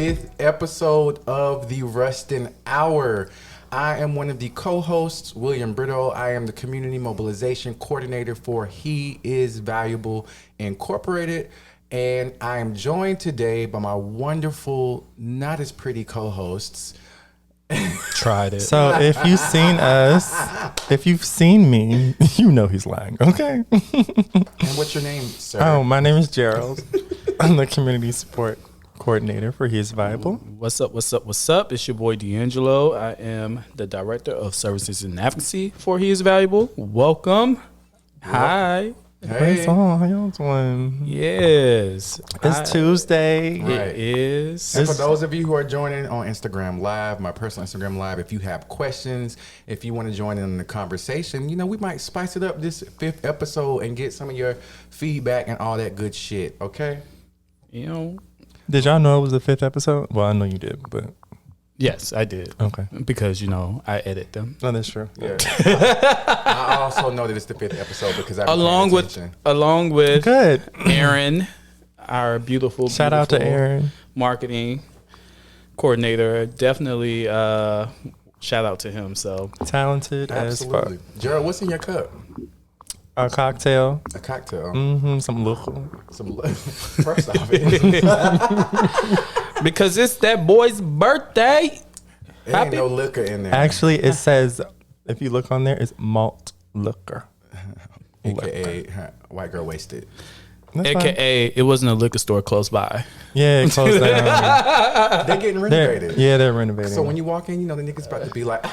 5th episode of the Rustin Hour. I am one of the co-hosts, William Brito. I am the Community Mobilization Coordinator for He Is Valuable Incorporated. And I am joined today by my wonderful, not as pretty co-hosts. Tried it. So if you've seen us, if you've seen me, you know he's lying, okay? And what's your name, sir? Oh, my name is Gerald. I'm the Community Support Coordinator for He Is Valuable. What's up? It's your boy D'Angelo. I am the Director of Services and Advocacy for He Is Valuable. Welcome. Hi. Hey. How y'all doing? Yes. It's Tuesday. Right. It is. And for those of you who are joining on Instagram Live, my personal Instagram Live, if you have questions, if you want to join in the conversation, we might spice it up this 5th episode and get some of your feedback and all that good shit, okay? Did y'all know it was the 5th episode? Well, I know you did, but... Yes, I did. Okay. Because, I edit them. No, that's true. Yeah. I also know that it's the 5th episode because I've been Along with Good. Aaron, our beautiful Shout out to Aaron. Marketing coordinator. Definitely shout out to him. So Talented as fuck. Gerald, what's in your cup? A cocktail. A cocktail. Some local. First off, because it's that boy's birthday. there ain't no liquor in there. Actually, it says, if you look on there, it's malt liquor. AKA white girl wasted. That's AKA, it wasn't a liquor store close by. Yeah, it closed down. They're getting renovated. They're renovating. So when you walk in, the niggas about to be like,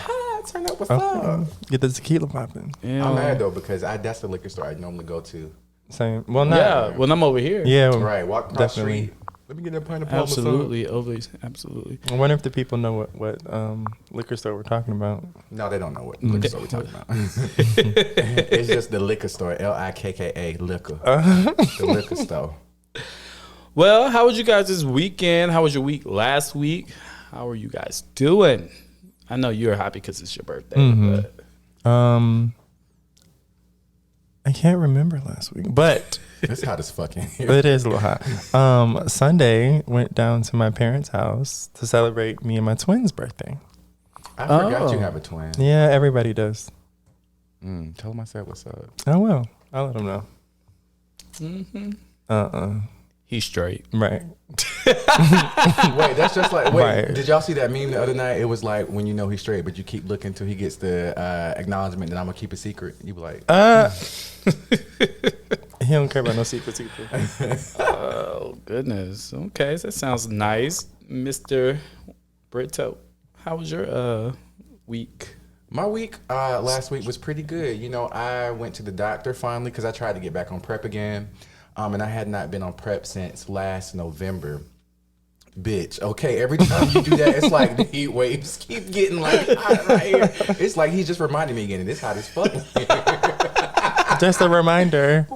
turn up, what's up? Get the tequila popping. Yeah. I'm mad though because that's the liquor store I normally go to. Same. Well, not. Yeah, when I'm over here. Yeah. Right, walk across the Definitely. street. Let me get a pint of Parmesan. Absolutely. Always. Absolutely. I wonder if the people know what liquor store we're talking about. No, they don't know what liquor store we're talking about. It's just the liquor store, Likka, liquor. The liquor store. Well, how was you guys this weekend? How was your week last week? How are you guys doing? I know you're happy because it's your birthday. But I can't remember last week, but It's hot as fuck in here. it is a little hot. Sunday went down to my parents' house to celebrate me and my twins' birthday. I forgot you have a twin. Yeah, everybody does. Tell them I said what's up. Oh well, I'll let them know. he's straight. Right. Wait, that's just like, Right. Did y'all see that meme the other night? It was like, when you know he's straight, but you keep looking till he gets the acknowledgement that I'm going to keep a secret. You be like, He don't care about no secrets either. Oh, goodness. Okay, that sounds nice. Mr. Brito, how was your week? my week last week was pretty good. I went to the doctor finally because I tried to get back on prep again. And I had not been on prep since last November. Bitch, okay, every time you do that, it's like the heat waves keep getting like hot right here. It's like he's just reminding me again, and it's hot as fuck. Just a reminder.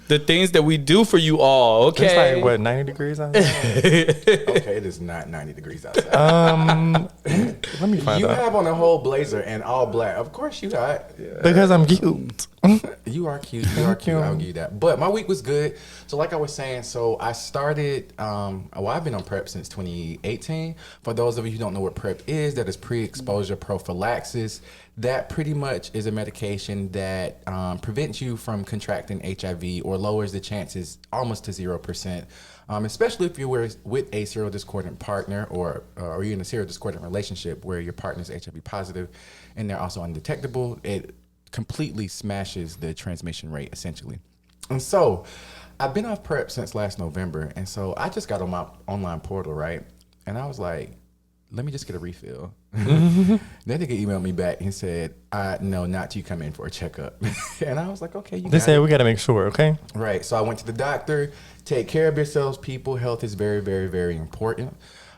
The things that we do for you all, okay? It's like, what, 90 degrees outside? Okay, it is not 90 degrees outside. Let me find You out. have on a whole blazer and all black. Of course you hot. Because I'm cute. You are cute. I'll give you that. But my week was good. So like I was saying, I started, I've been on PrEP since 2018. For those of you who don't know what PrEP is, that is pre-exposure prophylaxis. That pretty much is a medication that prevents you from contracting HIV or lowers the chances almost to 0%. Especially if you're with a serodiscordant partner or you're in a serodiscordant relationship where your partner's HIV positive and they're also undetectable. It completely smashes the transmission rate essentially. And so I've been off PrEP since last November. And so I just got on my online portal, right? And I was like, let me just get a refill. Then they emailed me back and said, no, not till you come in for a checkup. And I was like, okay, They said we got to make sure, okay? Right. So I went to the doctor. Take care of yourselves, people. Health is very, very, very important.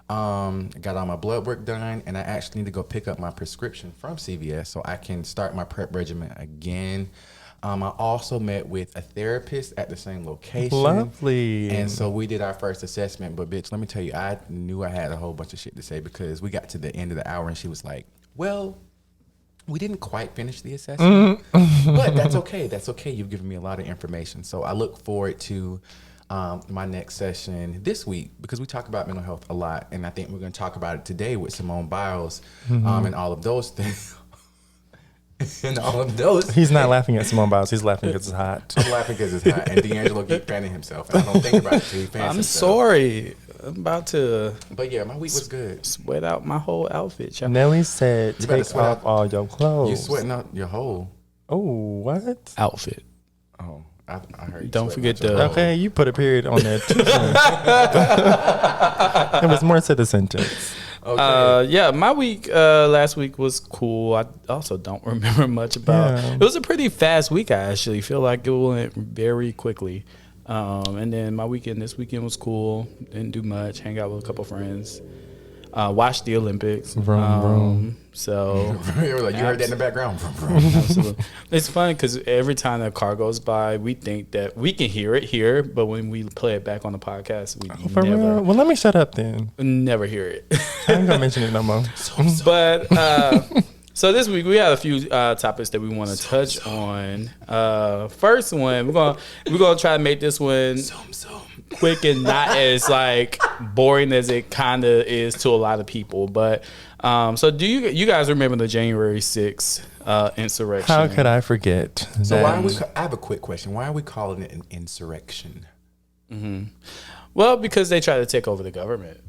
Got all my blood work done, and I actually need to go pick up my prescription from CVS so I can start my PrEP regimen again. I also met with a therapist at the same location. Lovely. And so we did our first assessment. But, bitch, let me tell you, I knew I had a whole bunch of shit to say because we got to the end of the hour, and she was like, well, we didn't quite finish the assessment. But that's okay. That's okay. You've given me a lot of information. So I look forward to my next session this week, because we talk about mental health a lot, and I think we're going to talk about it today with Simone Biles, and all of those things. And all of those. He's not laughing at Simone Biles. He's laughing because it's hot. I'm laughing because it's hot, and D'Angelo keep fanning himself. And I don't think about it till he fans I'm himself. sorry. I'm about to But yeah, my week was good. sweat out my whole outfit, y'all. Nelly said, You better take sweat off out. all your clothes. You sweating out your hole. Oh, what? Outfit. Oh, I heard you. Don't sweating forget out your the- hole. Okay, you put a period on there too. It was more to the sentence. Okay. Yeah, my week last week was cool. I also don't remember much about. Yeah. It was a pretty fast week. I actually feel like it went very quickly. And then my weekend this weekend was cool. Didn't do much. Hang out with a couple friends. Watched the Olympics. Vroom, vroom. So You were like, you heard that in the background. absolutely, it's funny because every time that car goes by, we think that we can hear it here, but when we play it back on the podcast, we For real? Well, let me shut up then. never hear it. I ain't gonna mention it no more. But so this week we have a few topics that we want to touch on. First one, we're gonna try to make this one quick and not as like boring as it kind of is to a lot of people. But so do you guys remember the January 6th insurrection? How could I forget? So that? why are we? I have a quick question. Why are we calling it an insurrection? Well, because they tried to take over the government.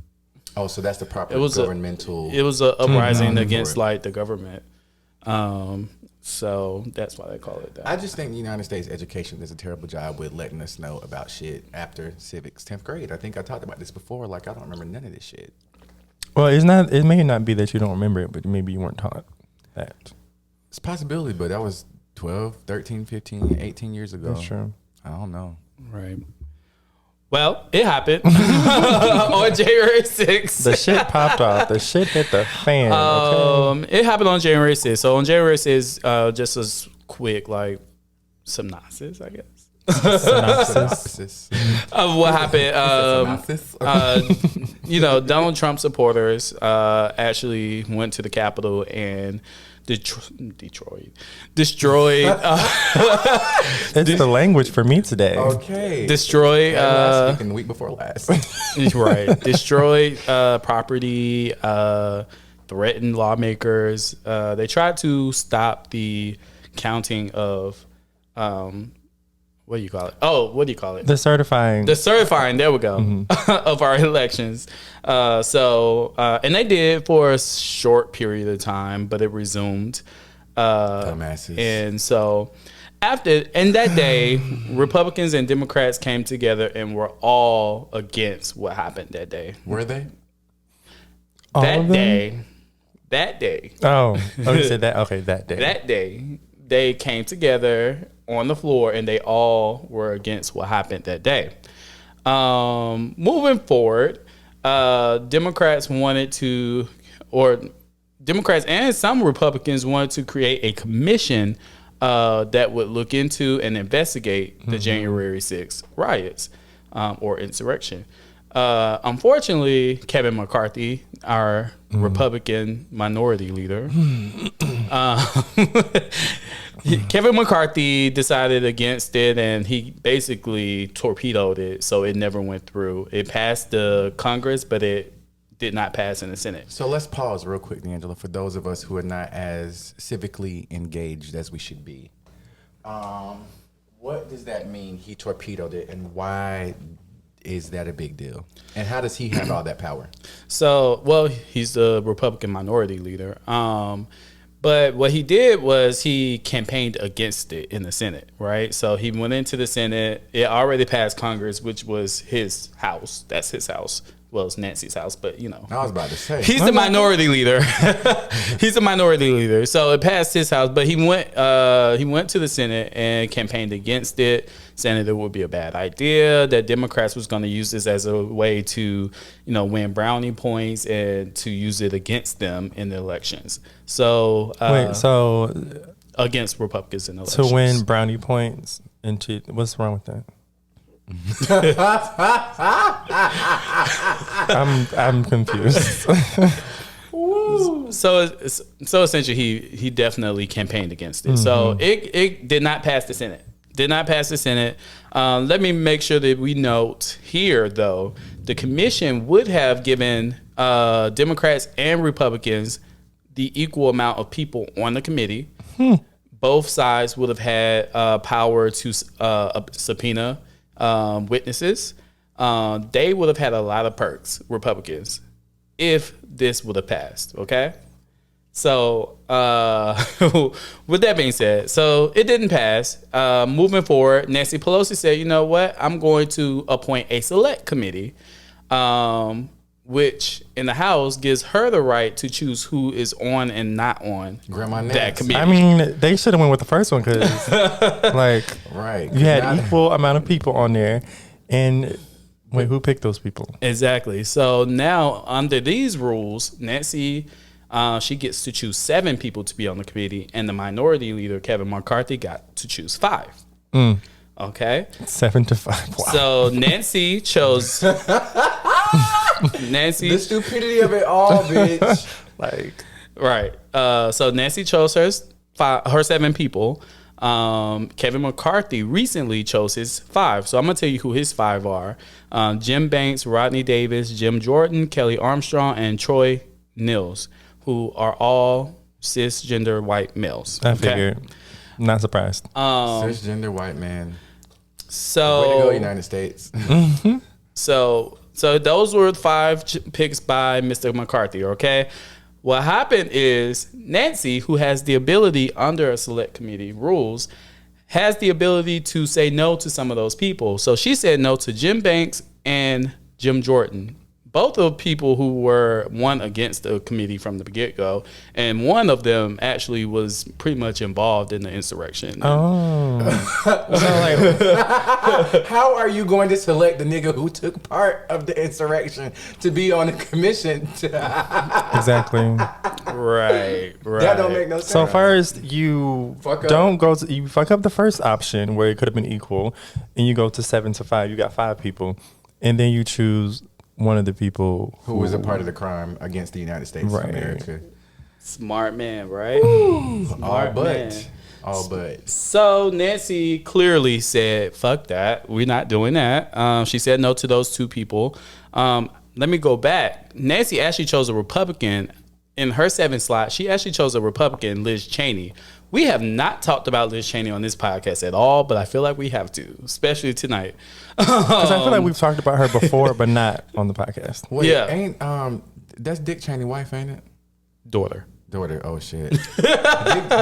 Oh, so that's the proper It was governmental. It was an uprising Mhm. against like the government. So that's why they call it that. I just think the United States education does a terrible job with letting us know about shit after civics 10th grade. I think I talked about this before. Like, I don't remember none of this shit. Well, it's not. It may not be that you don't remember it, but maybe you weren't taught that. It's a possibility, but that was 12, 13, 15, 18 years ago. That's true. I don't know. Right. Well, it happened on January 6th. The shit popped off. The shit hit the fan. Okay? It happened on January 6th. So on January 6th, just as quick, like, synopsis, I guess, Synopsis. of what happened. Synopsis. Donald Trump supporters actually went to the Capitol and destroyed. It's the language for me today. Okay. Destroy. Last week and the week before last. Right. Destroy property, threatened lawmakers. They tried to stop the counting of, what do you call it? Oh, what do you call it? The certifying. The certifying, there we go, of our elections. And they did for a short period of time, but it resumed. Dumbasses. And so that day, Republicans and Democrats came together and were all against what happened that day. Were they? All of them? That day, Oh, you said that. Okay, that day. that day, they came together on the floor and they all were against what happened that day. Moving forward, Democrats and some Republicans wanted to create a commission that would look into and investigate the January 6th riots or insurrection. Unfortunately, Kevin McCarthy, our Republican minority leader, Kevin McCarthy decided against it, and he basically torpedoed it, so it never went through. It passed the Congress, but it did not pass in the Senate. So let's pause real quick, D'Angelo, for those of us who are not as civically engaged as we should be. What does that mean? He torpedoed it, and why is that a big deal? And how does he have all that power? So, well, he's the Republican minority leader. But what he did was he campaigned against it in the Senate, right? So he went into the Senate. It already passed Congress, which was his house. That's his house. Well, it's Nancy's house, but you know. I was about to say. He's the minority leader. He's a minority leader. So it passed his house, but he went to the Senate and campaigned against it, saying that it would be a bad idea, that Democrats was going to use this as a way to, win brownie points and to use it against them in the elections. So against Republicans in the elections. To win brownie points into what's wrong with that? I'm confused. So essentially, he definitely campaigned against it. So it did not pass the Senate. Did not pass the Senate. Let me make sure that we note here, though, the commission would have given Democrats and Republicans the equal amount of people on the committee. Both sides would have had power to subpoena witnesses. They would have had a lot of perks, Republicans, if this would have passed, okay? So, with that being said, so it didn't pass. Moving forward, Nancy Pelosi said, you know what? I'm going to appoint a select committee, which in the House gives her the right to choose who is on and not on that committee. I mean, they should have went with the first one because, like, right, you had equal amount of people on there, and wait, who picked those people? Exactly. So now, under these rules, Nancy, she gets to choose 7 people to be on the committee, and the minority leader, Kevin McCarthy, got to choose 5. Okay? 7 to 5. Wow. So Nancy chose... Nancy, the stupidity of it all, bitch. Like, right. So Nancy chose her 7 people. Kevin McCarthy recently chose his 5. So I'm gonna tell you who his 5 are: Jim Banks, Rodney Davis, Jim Jordan, Kelly Armstrong, and Troy Nils, who are all cisgender white males. I figured. Not surprised. Cisgender white man. So way to go, United States. So those were 5 picks by Mr. McCarthy, okay? What happened is Nancy, who has the ability under a select committee rules, has the ability to say no to some of those people. So she said no to Jim Banks and Jim Jordan, both of people who were one against the committee from the get-go, and one of them actually was pretty much involved in the insurrection. Oh. How are you going to select the nigga who took part of the insurrection to be on the commission? Exactly. Right. That don't make no sense. So first, you you fuck up the first option where it could have been equal, and you go to 7 to 5. You got 5 people, and then you choose one of the people who was a part of the crime against the United States of America. Smart man, right? All but. So Nancy clearly said, fuck that. We're not doing that. She said no to those 2 people. Let me go back. Nancy actually chose a Republican. In her 7th slot, she actually chose a Republican, Liz Cheney. We have not talked about Liz Cheney on this podcast at all, but I feel like we have to, especially tonight. Because I feel like we've talked about her before, but not on the podcast. Wait, ain't that's Dick Cheney's wife, ain't it? Daughter. Oh shit.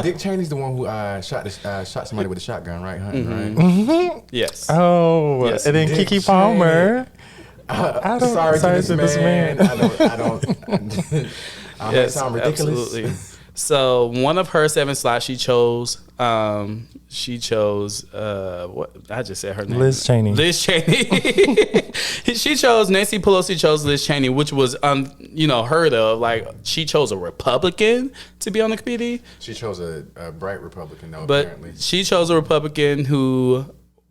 Dick Cheney's the one who shot somebody with a shotgun, right? Hunting, right? Mm-hmm. Yes. Oh, yes. And then Dick Keke Palmer. Sorry to this man. I don't. Yes, sound ridiculous. Absolutely. So one of her 7 slots, she chose. What I just said her name. Liz Cheney. She chose Nancy Pelosi chose Liz Cheney, which was heard of. Like, she chose a Republican to be on the committee. She chose a bright Republican, though. But apparently she chose a Republican who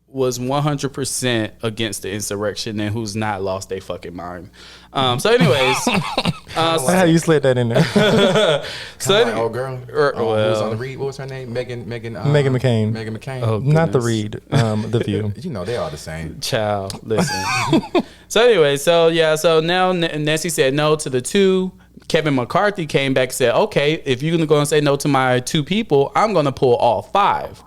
was 100% against the insurrection and who's not lost their fucking mind. So anyways. How you slid that in there? Old girl. Who was on the read? What was her name? Megan McCain. Megan McCain. Oh, not the read. The View. They all the same. Child, listen. So anyway, so now Nancy said no to the 2. Kevin McCarthy came back and said, okay, if you're going to go and say no to my 2 people, I'm going to pull all 5.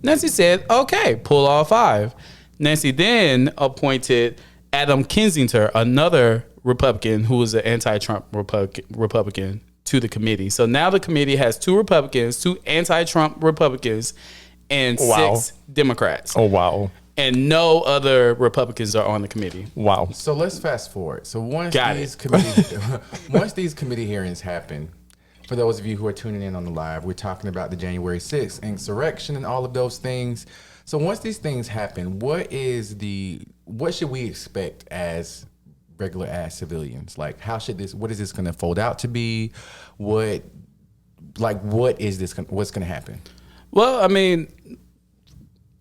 Nancy said, okay, pull all 5. Nancy then appointed Adam Kinzinger, another Republican who was an anti-Trump Republican, to the committee. So now the committee has 2 Republicans, 2 anti-Trump Republicans, and 6 Democrats. Oh, wow. And no other Republicans are on the committee. Wow. So let's fast forward. So once these committee hearings happen, for those of you who are tuning in on the live, we're talking about the January 6th insurrection and all of those things. So once these things happen, what should we expect as regular ass civilians? Like, what is this going to fold out to be? What's going to happen? Well, I mean,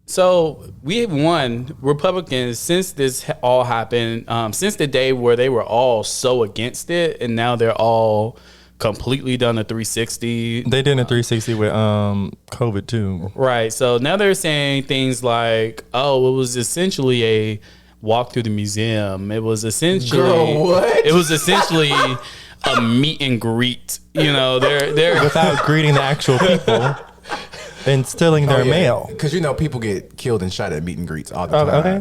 so we have won Republicans since this all happened, since the day where they were all so against it, and now they're all completely done a 360. They did a 360 with COVID too. Right. So now they're saying things like, oh, it was essentially a walk through the museum. It was essentially It was essentially a meet and greet. You know, they're without greeting the actual people and stealing their mail. Because people get killed and shot at meet and greets all the time. Okay.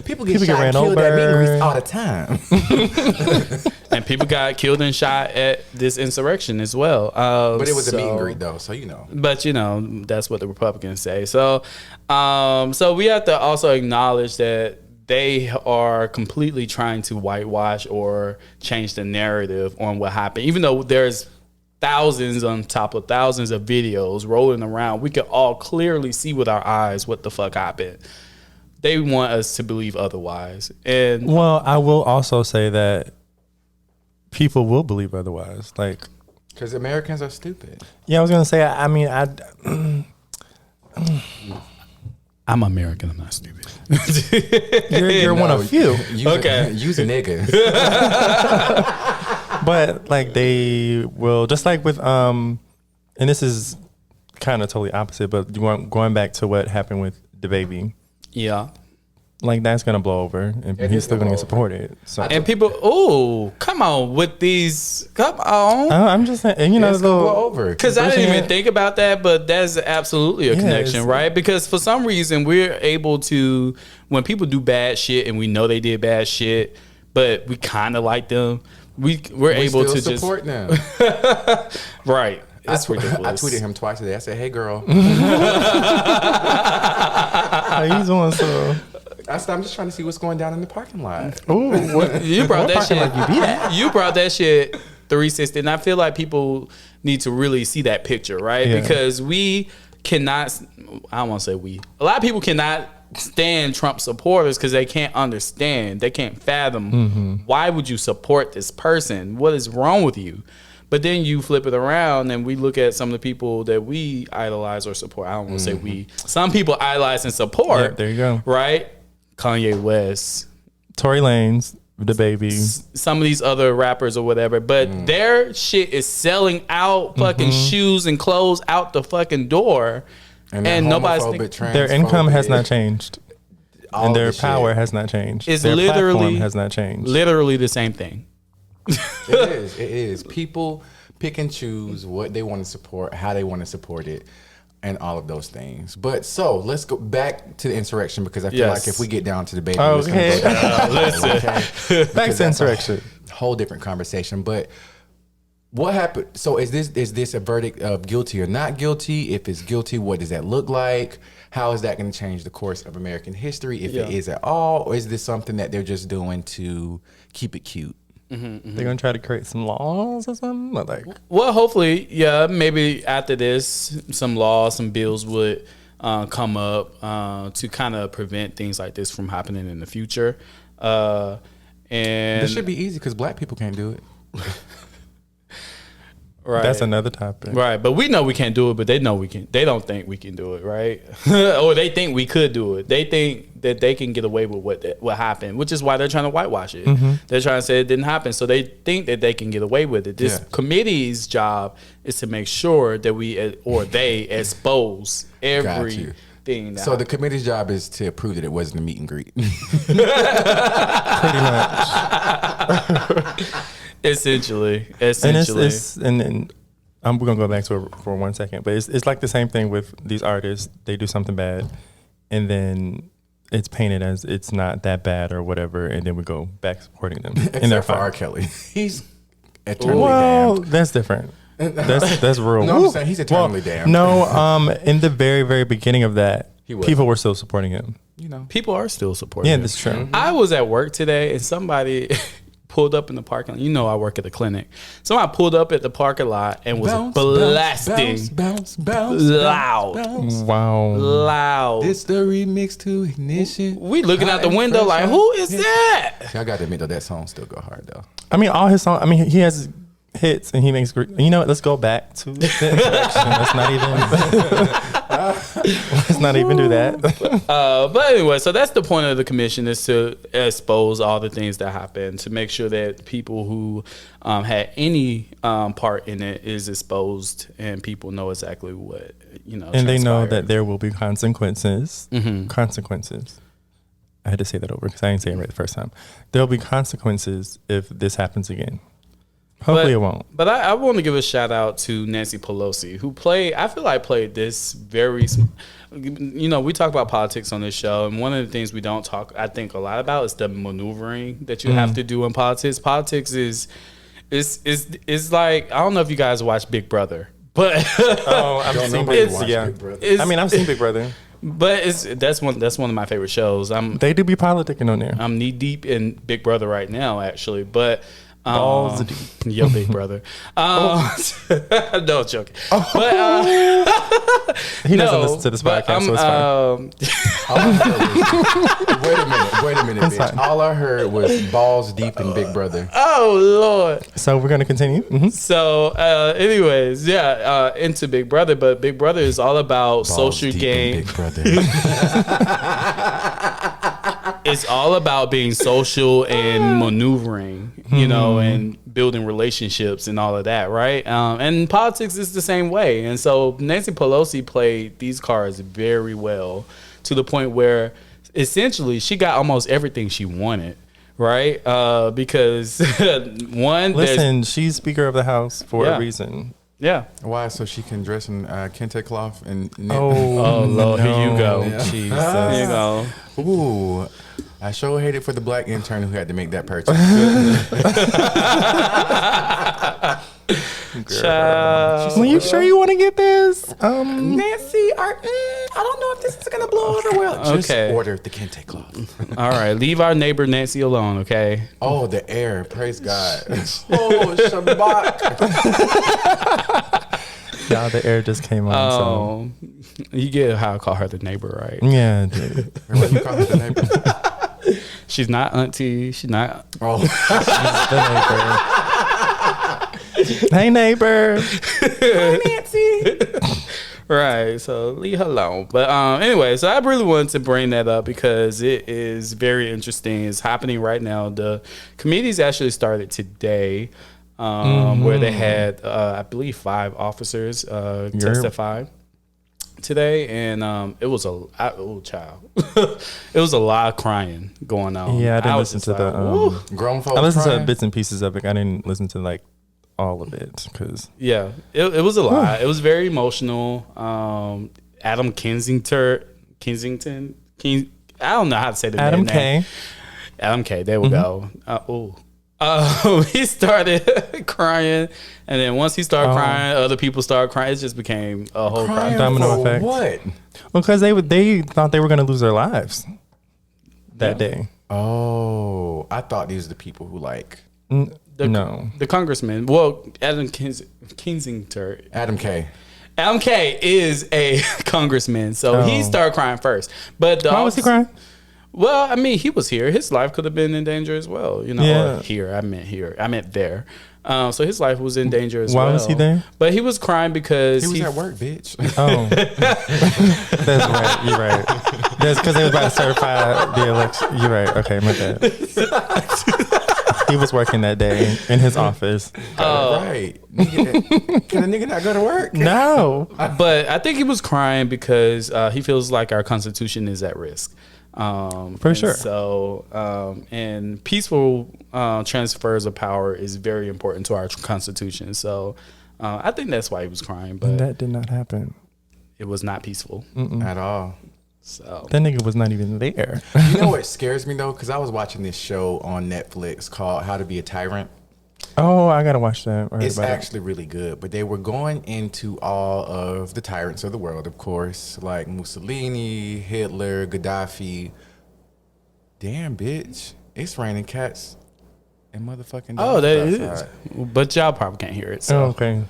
People get shot and killed at meet and greets all the time. And people got killed and shot at this insurrection as well. But it was a meet and greet though, so But that's what the Republicans say. So, so we have to also acknowledge that they are completely trying to whitewash or change the narrative on what happened, even though there's thousands on top of thousands of videos rolling around. We can all clearly see with our eyes what the fuck happened. They want us to believe otherwise. And well, I will also say that people will believe otherwise. Like, because Americans are stupid. Yeah, I was gonna say. I mean, I'm American. I'm not stupid. You're one of few. Okay, use a nigga. But like they will, just like with and this is kind of totally opposite, but going back to what happened with the baby. Yeah. Like that's gonna blow over, and he's still gonna get supported. So and people, come on with these, come on. I'm just saying, and it's gonna blow over. Because I didn't even think about that, but that's absolutely a connection, right? Because for some reason we're able to, when people do bad shit and we know they did bad shit, but we kind of like them, we're able to just support them, right? It's ridiculous. I tweeted him twice today. I said, "Hey, girl, how you doing?" So. I said, I'm just trying to see what's going down in the parking lot. Ooh, you brought that shit. Like you be at? You brought that shit 360, and I feel like people need to really see that picture, right? Yeah. Because we cannot. I don't want to say we. A lot of people cannot stand Trump supporters because they can't understand. They can't fathom why would you support this person? What is wrong with you? But then you flip it around and we look at some of the people that we idolize or support. I don't want to say we. Some people idolize and support. Yeah, there you go. Right? Kanye West, Tory Lanez, the baby, some of these other rappers or whatever, but their shit is selling out fucking shoes and clothes out the fucking door, and nobody's their income has not changed, and their power has not changed. It's their literally platform has not changed. Literally the same thing. It is. People pick and choose what they want to support, how they want to support it, and all of those things. But so let's go back to the insurrection, because I feel like if we get down to the baby, it's gonna go down. Listen, back to insurrection, whole different conversation. But what happened? So is this a verdict of guilty or not guilty? If it's guilty, what does that look like? How is that going to change the course of American history, if it is at all? Or is this something that they're just doing to keep it cute? They're gonna try to create some laws or something, like. Well, hopefully, maybe after this, some laws, some bills would come up to kind of prevent things like this from happening in the future. And this should be easy because black people can't do it. Right. That's another topic. Right. But we know we can't do it, but they know we can. They don't think we can do it, right? Or they think we could do it. They think that they can get away with what happened, which is why they're trying to whitewash it. They're trying to say it didn't happen. So they think that they can get away with it. This committee's job is to make sure that they expose everything. So the committee's job is to prove that it wasn't a meet and greet. Pretty much. Essentially. And we're gonna go back to it for 1 second, but it's like the same thing with these artists. They do something bad, and then it's painted as it's not that bad or whatever, and then we go back supporting them. Except for R. Kelly, he's eternally damned. That's different. That's real. No, I'm saying he's eternally damned. No, in the very, very beginning of that, people were still supporting him. People are still supporting him. Yeah, that's true. I was at work today, and somebody pulled up in the parking lot. I work at a clinic. Somebody pulled up at the parking lot and was blasting loud. Wow. Loud. It's the remix to Ignition. We looking out the window like, who is that? I got to admit, though, that song still go hard, though. I mean, all his songs, he has hits and he makes great. You know what? Let's go back to the insurrection. That's not even. Let's not even do that. But anyway, so that's the point of the commission, is to expose all the things that happened, to make sure that people who had any part in it is exposed, and people know exactly what, And they know transpired. that there will be consequences. Mm-hmm. Consequences. I had to say that over because I didn't say it right the first time. There'll be consequences if this happens again. Hopefully it won't. But I want to give a shout out to Nancy Pelosi, who played this very, we talk about politics on this show, and one of the things we don't talk, I think, a lot about is the maneuvering that you have to do in politics. Politics is like, I don't know if you guys watch Big Brother, but I've seen Big Brother. Yeah. Big Brother. I've seen Big Brother. But that's one of my favorite shows. They do be politicking on there. I'm knee deep in Big Brother right now, actually, but. Balls deep. Your big brother. No, joking. But He doesn't listen to this podcast, so it's fine. Wait a minute, It's bitch. fine. All I heard was balls deep in Big Brother. Oh Lord. So we're going to continue. Mm-hmm. So, anyways, into Big Brother, but Big Brother is all about Balls social deep in game. Big Brother. It's all about being social and maneuvering, and building relationships and all of that, right? And politics is the same way. And so Nancy Pelosi played these cards very well, to the point where essentially she got almost everything she wanted, right? Because Listen, she's Speaker of the House for Yeah. a reason. yeah. Why? So she can dress in kente cloth and knit? Oh, Lord, here you go. Yeah. Jesus. There you go. Ooh, I sure hated for the black intern who had to make that purchase. Child. Are you sure you want to get this? Nancy, I don't know if this is gonna blow over well. Just Okay. order the kente cloth. All right, leave our neighbor Nancy alone, okay? Oh, the air! Praise God! Oh, Shabbat! Y'all, the air just came on. Oh, you get how I call her the neighbor, right? So. Yeah, dude. What you call her, the neighbor? She's not auntie. She's not. Oh, The neighbor. Hey, neighbor. Nancy! Right, so leave her alone. But anyway, so I really wanted to bring that up because it is very interesting. It's happening right now. The committees actually started today, where they had, I believe, 5 officers testify today, and it was child, it was a lot of crying going on. Yeah, I didn't was listen just to like, the. woo. Grown folks I listened to crying? bits and pieces of it. I didn't listen to like all of it because Yeah, it was a lot. It was very emotional. Adam Kensington, I don't know how to say the Adam name. K. Adam K. There we go. He started crying, and then once he started crying, other people started crying. It just became a whole Crying cry. Domino for effect. What? Well, because they thought they were going to lose their lives that day. Oh, I thought these are the people who like No. The congressman. Well, Adam Kensington. Adam K. Adam K. is a congressman, so he started crying first. But Why was he crying? Well, I mean, he was here. His life could have been in danger as well. Yeah. Or here. I meant there. So his life was in danger as well. Why was he there? But he was crying because He was at work, bitch. Oh, that's right. You're right. That's because they was about to certify the election. You're right. Okay, my bad. He was working that day in his office. Right. Nigga, can a nigga not go to work? No. But I think he was crying because he feels like our Constitution is at risk. For sure. So, and peaceful transfers of power is very important to our Constitution. So, I think that's why he was crying. But That did not happen. it was not peaceful. At all. So That nigga was not even there. You know what scares me though? Because I was watching this show on Netflix called How to Be a Tyrant. Oh, I gotta watch that. I heard It's about it. actually really good, but they were going into all of the tyrants of the world, of course, like Mussolini, Hitler, Gaddafi. Damn, bitch. It's raining cats and motherfucking dogs that is. outside. But y'all probably can't hear it. So. Oh, okay.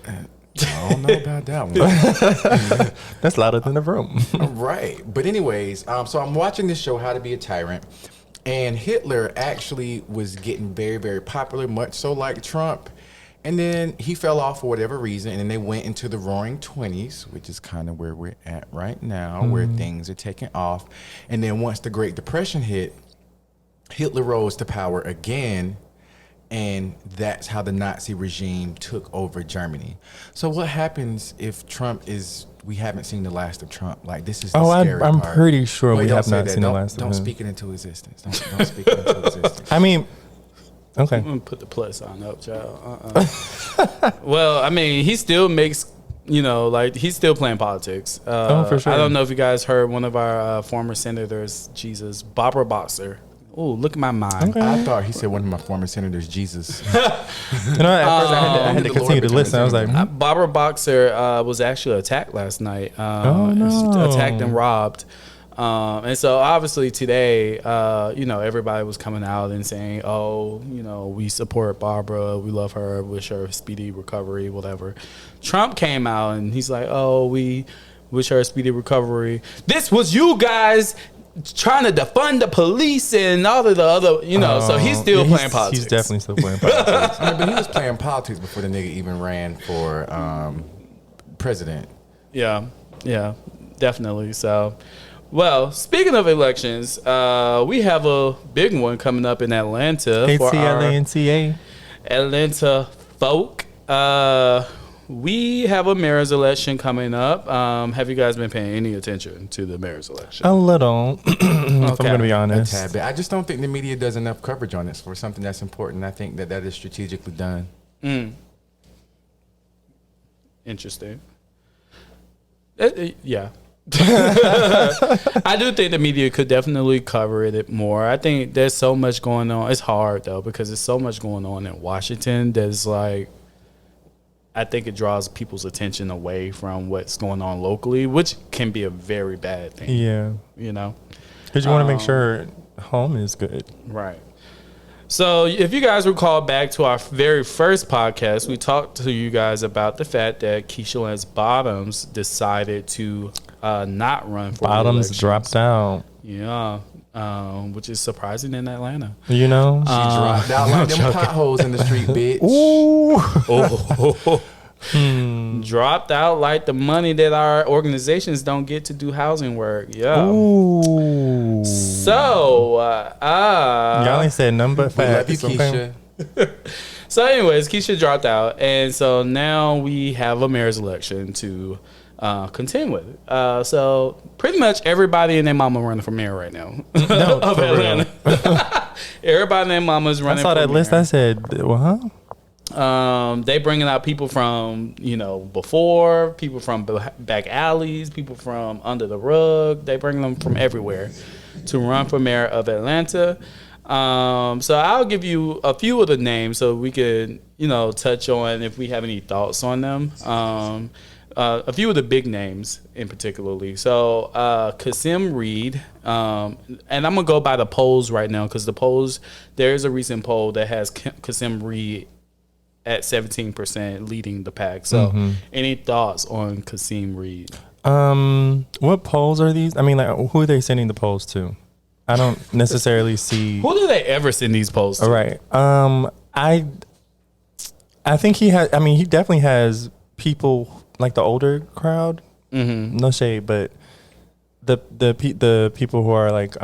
I don't know about that one. That's louder than the room. Right. But anyways, so I'm watching this show, How to Be a Tyrant, and Hitler actually was getting very, very popular, much so like Trump. And then he fell off for whatever reason, and then they went into the roaring 20s, which is kind of where we're at right now, where things are taking off. And then once the Great Depression hit, Hitler rose to power again, and that's how the Nazi regime took over Germany. So what happens if Trump is... We haven't seen the last of Trump. Like, this is the scary I'm part. pretty sure we have not that. seen the last of him. Don't speak it into existence. Don't speak it into existence. I mean, okay. I'm gonna put the plus sign up, child. Well, I mean, he still makes, like he's still playing politics. For sure. I don't know if you guys heard one of our former senators, Barbara Boxer. Oh, look at my mind. Okay. I thought he said one of my former senators, Jesus. At first I had to continue to listen. I was like, Barbara Boxer was actually attacked last night. no. Attacked and robbed. And so obviously today, everybody was coming out and saying, we support Barbara. We love her. Wish her a speedy recovery, whatever. Trump came out and he's like, we wish her a speedy recovery. This was you guys trying to defund the police and all of the other, so he's still playing politics. He's definitely still playing politics. I mean, but he was playing politics before the nigga even ran for president. Yeah, definitely. So, well, speaking of elections, we have a big one coming up in Atlanta for our Atlanta folk. We have a mayor's election coming up. Have you guys been paying any attention to the mayor's election? A little, if I'm going to be honest. A tad bit. I just don't think the media does enough coverage on this for something that's important. I think that is strategically done. Interesting. Yeah. I do think the media could definitely cover it more. I think there's so much going on. It's hard, though, because there's so much going on in Washington that's like, I think it draws people's attention away from what's going on locally, which can be a very bad thing. Yeah. Because you want to make sure home is good. Right. So if you guys recall back to our very first podcast, we talked to you guys about the fact that Keisha Lance Bottoms decided to not run for Bottoms dropped out. Yeah. Which is surprising in Atlanta. She dropped out like them potholes in the street, bitch. Ooh. Dropped out like the money that our organizations don't get to do housing work. Yeah. Ooh. So, y'all ain't said nothing but facts. We love you, Keisha. So, anyways, Keisha dropped out, and so now we have a mayor's election to contend with. So, pretty much everybody and their mama running for mayor right now. No, of Atlanta. Everybody and their mama's running. I saw that list. I said, well, huh? They bringing out people from before, people from back alleys, people from under the rug. They bring them from everywhere to run for mayor of Atlanta. So I'll give you a few of the names so we can touch on if we have any thoughts on them. A few of the big names in particularly. So Kasim Reed, and I'm gonna go by the polls right now because the polls, there's a recent poll that has Kasim Reed at 17% leading the pack. So any thoughts on Kasim Reed? What polls are these? I mean, like, who are they sending the polls to? I don't necessarily see. Who do they ever send these polls to? All right. I think he has. I mean, he definitely has people like the older crowd. No shade, but the people who are like,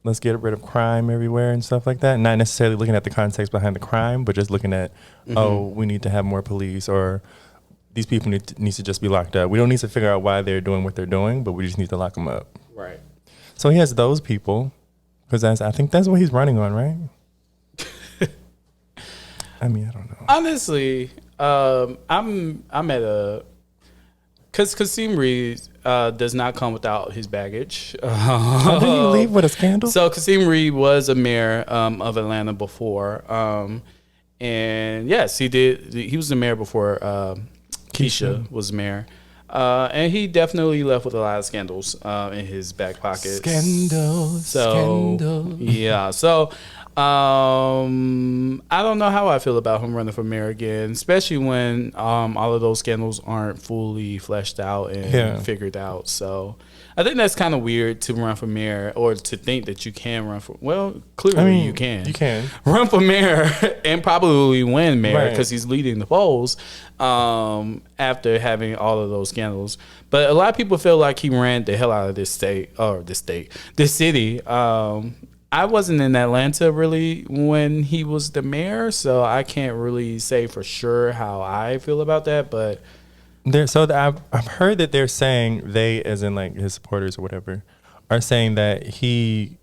let's get rid of crime everywhere and stuff like that. Not necessarily looking at the context behind the crime, but just looking at, we need to have more police, or these people need to just be locked up. We don't need to figure out why they're doing what they're doing, but we just need to lock them up. Right. So he has those people, because I think that's what he's running on, right? I mean, I don't know. Honestly, I'm at a, because Kasim Reed does not come without his baggage. How did he leave with a scandal? So Kasim Reed was a mayor of Atlanta before, and yes, he did. He was the mayor before Keisha was mayor, and he definitely left with a lot of scandals in his back pocket. Scandals. Yeah. So I don't know how I feel about him running for mayor again, especially when all of those scandals aren't fully fleshed out and figured out. So I think that's kind of weird to run for mayor or to think that you can run for. Well, clearly you can. You can run for mayor and probably win mayor because he's leading the polls after having all of those scandals. But a lot of people feel like he ran the hell out of this city. I wasn't in Atlanta really when he was the mayor, so I can't really say for sure how I feel about that. But I've heard that they're saying they, as in like his supporters or whatever, are saying that the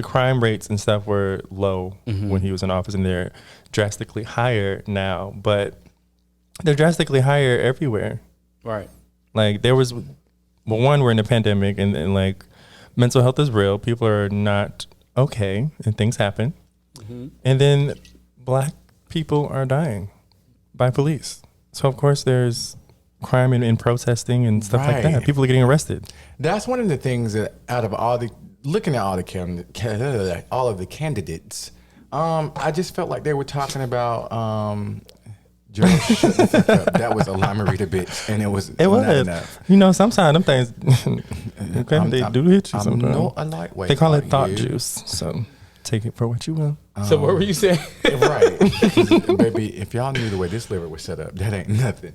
crime rates and stuff were low when he was in office, and they're drastically higher now. But they're drastically higher everywhere. Right. Like there was, we're in a pandemic, and like mental health is real. People are not okay, and things happen. And then black people are dying by police. So of course there's crime in protesting and stuff like that. People are getting arrested. That's one of the things that out of looking at all of the candidates, I just felt like they were talking about Joe, shut the fuck up. That was a Lamarita bitch, and it was not enough. You know, sometimes them things they do hit you. I'm not a lightweight. They call it thought juice. So take it for what you will. So what were you saying? Right, baby. If y'all knew the way this liver was set up, that ain't nothing.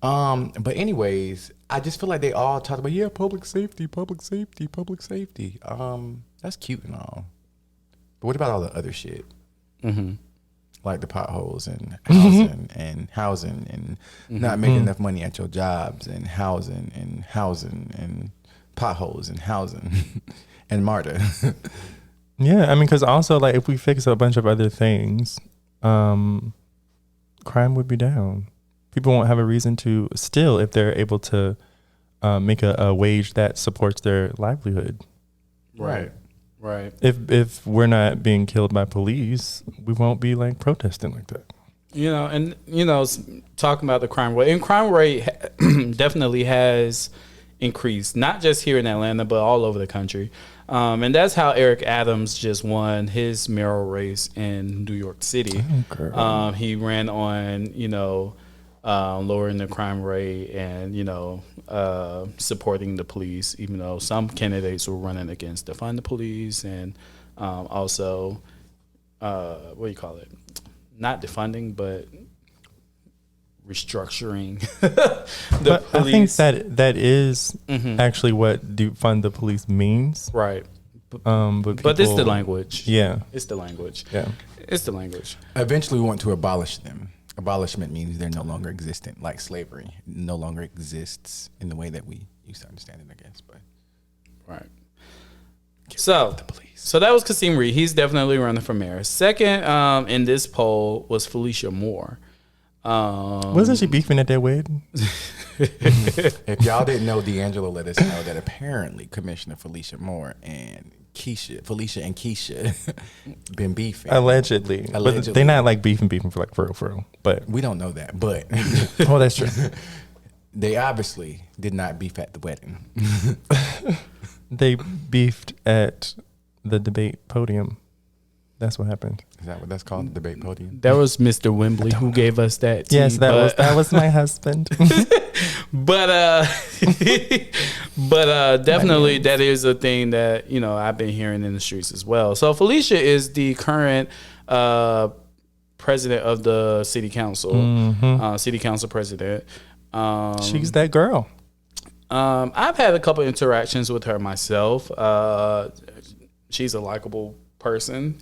But anyways, I just feel like they all talk about public safety. That's cute and all, but what about all the other shit? Like the potholes and housing and not making enough money at your jobs and housing and potholes and housing and MARTA. Yeah, I mean, because also like if we fix a bunch of other things, crime would be down. People won't have a reason to steal if they're able to make a wage that supports their livelihood. Right. If we're not being killed by police, we won't be like protesting like that. Talking about the crime rate, and crime rate definitely has increased, not just here in Atlanta, but all over the country. And that's how Eric Adams just won his mayoral race in New York City. He ran on, lowering the crime rate and, supporting the police, even though some candidates were running against defund the police and also, what do you call it? Not defunding, but restructuring the police. I think that is actually what defund the police means. Right. But it's the language. Yeah. It's the language. Yeah. It's the language. Eventually we want to abolish them. Abolishment means they're no longer existent, like slavery no longer exists in the way that we used to understand it, I guess. But right. So that was Kasim Reed. He's definitely running for mayor. Second in this poll was Felicia Moore. Wasn't she beefing at that wedding? If y'all didn't know, D'Angelo let us know that apparently Commissioner Felicia Moore and Felicia and Keisha been beefing. Allegedly. But they're not like beefing for real. But we don't know that. But oh, that's true. They obviously did not beef at the wedding. They beefed at the debate podium. That's what happened. Is that what that's called? The debate podium? That was Mr. Wembley who gave us that tea. Yes, that was my husband. But definitely that is a thing that, I've been hearing in the streets as well. So Felicia is the current president of the city council, city council president. She's that girl. I've had a couple interactions with her myself. She's a likable person.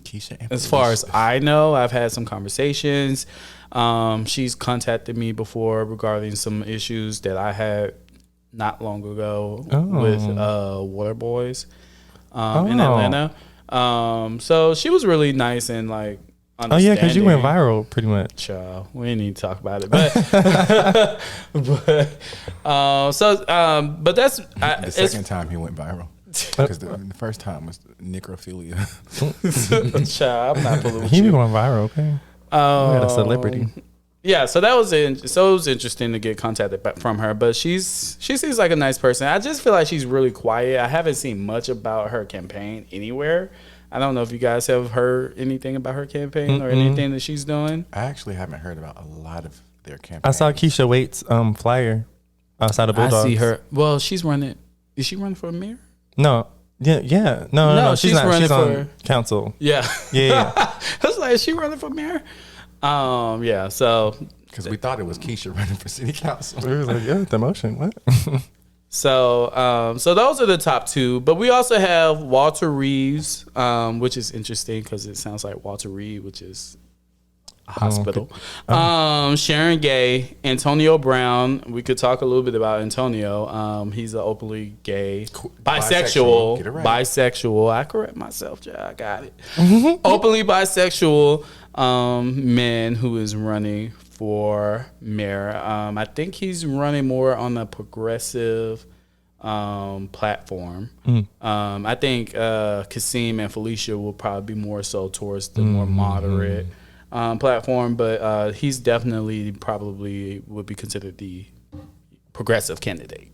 As far as I know, I've had some conversations. She's contacted me before regarding some issues that I had not long ago with Water Boys in Atlanta. So she was really nice and like understanding. Oh yeah, because you went viral pretty much. Child, we didn't need to talk about it, but but that's the second time he went viral. Because the first time was necrophilia. Child, I'm not pulling with He you. be going viral, okay? We had a celebrity. Yeah, so that was it was interesting to get contacted from her. But she seems like a nice person. I just feel like she's really quiet. I haven't seen much about her campaign anywhere. I don't know if you guys have heard anything about her campaign or anything that she's doing. I actually haven't heard about a lot of their campaigns. I saw Keisha Waite's flyer outside of Bulldogs. I see her. Well, she's running. Is she running for mayor? No. Yeah. No. She's not. She's on council. Yeah. Yeah. I was like, is she running for mayor? Yeah. So. Because we thought it was Keisha running for city council. We was like, yeah, the motion. What? So those are the top two. But we also have Walter Reeves, which is interesting because it sounds like Walter Reed, which is a hospital. Sharon Gay, Antonio Brown. We could talk a little bit about Antonio. He's an openly gay, bisexual. Get it right. Bisexual. I correct myself, Jay. I got it. Openly bisexual man who is running for mayor. I think he's running more on the progressive platform. I think Kasim and Felicia will probably be more so towards the more moderate platform, but he's definitely probably would be considered the progressive candidate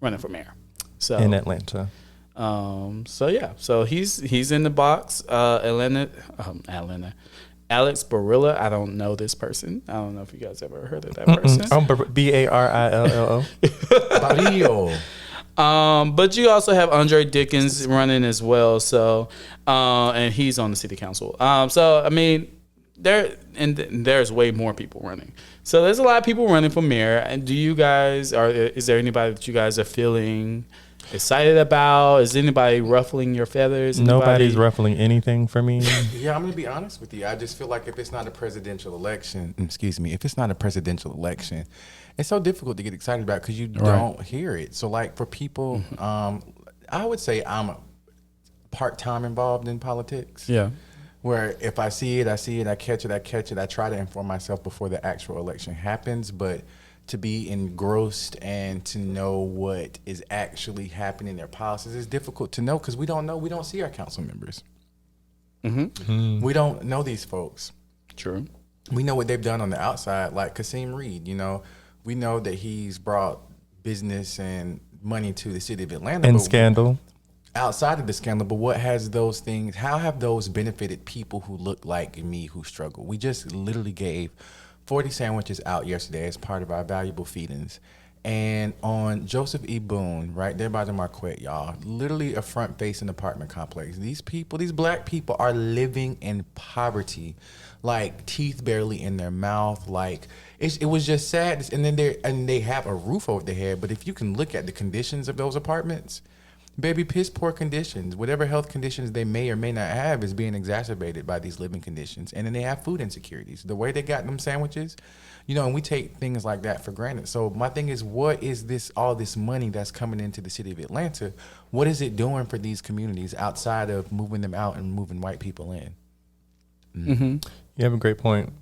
running for mayor. So in Atlanta. So he's in the box. Atlanta. Alex Barilla. I don't know this person. I don't know if you guys ever heard of that person. Barillo. Barrio. But you also have Andre Dickens running as well. So, and he's on the city council. So I mean, there's way more people running. So there's a lot of people running for mayor. And do you guys is there anybody that you guys are feeling excited about? Is anybody ruffling your feathers? Nobody's ruffling anything for me. Yeah, I'm gonna be honest with you. I just feel like if it's not a presidential election, it's so difficult to get excited about because you don't hear it. So like for people, I would say I'm part-time involved in politics. Yeah. Where if I see it, I see it, I catch it. I try to inform myself before the actual election happens, but to be engrossed and to know what is actually happening in their policies is difficult to know because we don't know. We don't see our council members. We don't know these folks. True. We know what they've done on the outside, like Kasim Reed. We know that he's brought business and money to the city of Atlanta. And scandal. Outside of the scandal, but what has those things, how have those benefited people who look like me who struggle? We just literally gave 40 sandwiches out yesterday as part of our valuable feedings. And on Joseph E. Boone, right there by the Marquette, y'all, literally a front-facing apartment complex. These people, these black people are living in poverty, like teeth barely in their mouth. Like it was just sad. And then they have a roof over their head. But if you can look at the conditions of those apartments, baby, piss poor conditions. Whatever health conditions they may or may not have is being exacerbated by these living conditions. And then they have food insecurities. The way they got them sandwiches, and we take things like that for granted. So my thing is, what is all this money that's coming into the city of Atlanta? What is it doing for these communities outside of moving them out and moving white people in? You have a great point.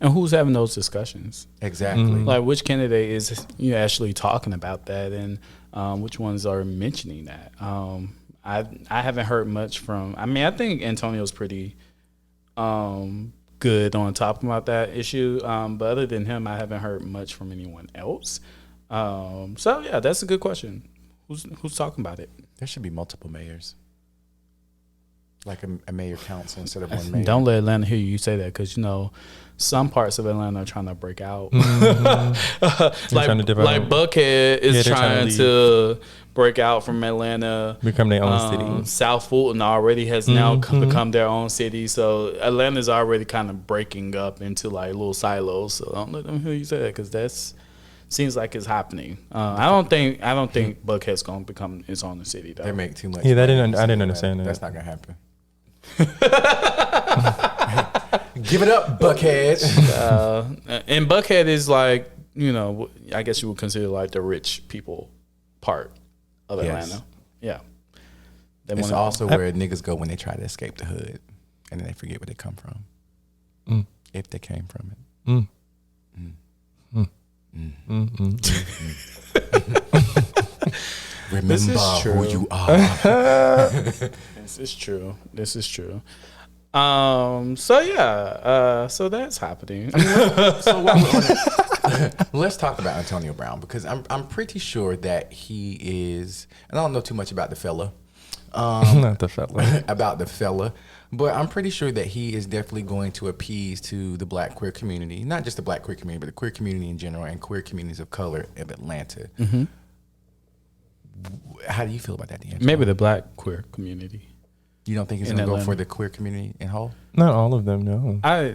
And who's having those discussions? Exactly. Like which candidate is actually talking about that, and which ones are mentioning that? I haven't heard much from. I mean, I think Antonio's pretty good on talking about that issue. But other than him, I haven't heard much from anyone else. So yeah, that's a good question. Who's talking about it? There should be multiple mayors. Like a mayor council instead of one mayor. Don't let Atlanta hear you say that because some parts of Atlanta are trying to break out. like Buckhead is trying to break out from Atlanta, become their own city. South Fulton already has now become their own city. So Atlanta's already kind of breaking up into like little silos. So don't let them hear you say that because that's seems like it's happening. I don't think Buckhead's gonna become its own city though. They make too much. Yeah, I didn't understand that. That's not gonna happen. Give it up, Buckhead. And Buckhead is like, I guess you would consider like the rich people part of Atlanta. Yeah. It's also where niggas go when they try to escape the hood and then they forget where they come from. If they came from it. Remember who you are. This is true. So yeah, so that's happening. Let's talk about Antonio Brown because I'm pretty sure that he is, and I don't know too much about the fella, Not the fella. about the fella. But I'm pretty sure that he is definitely going to appease to the black queer community, not just the black queer community, but the queer community in general and queer communities of color of Atlanta. Mm-hmm. How do you feel about that, D'Angelo? Maybe the black queer community. You don't think he's going to go for the queer community in whole? Not all of them, no. Wow,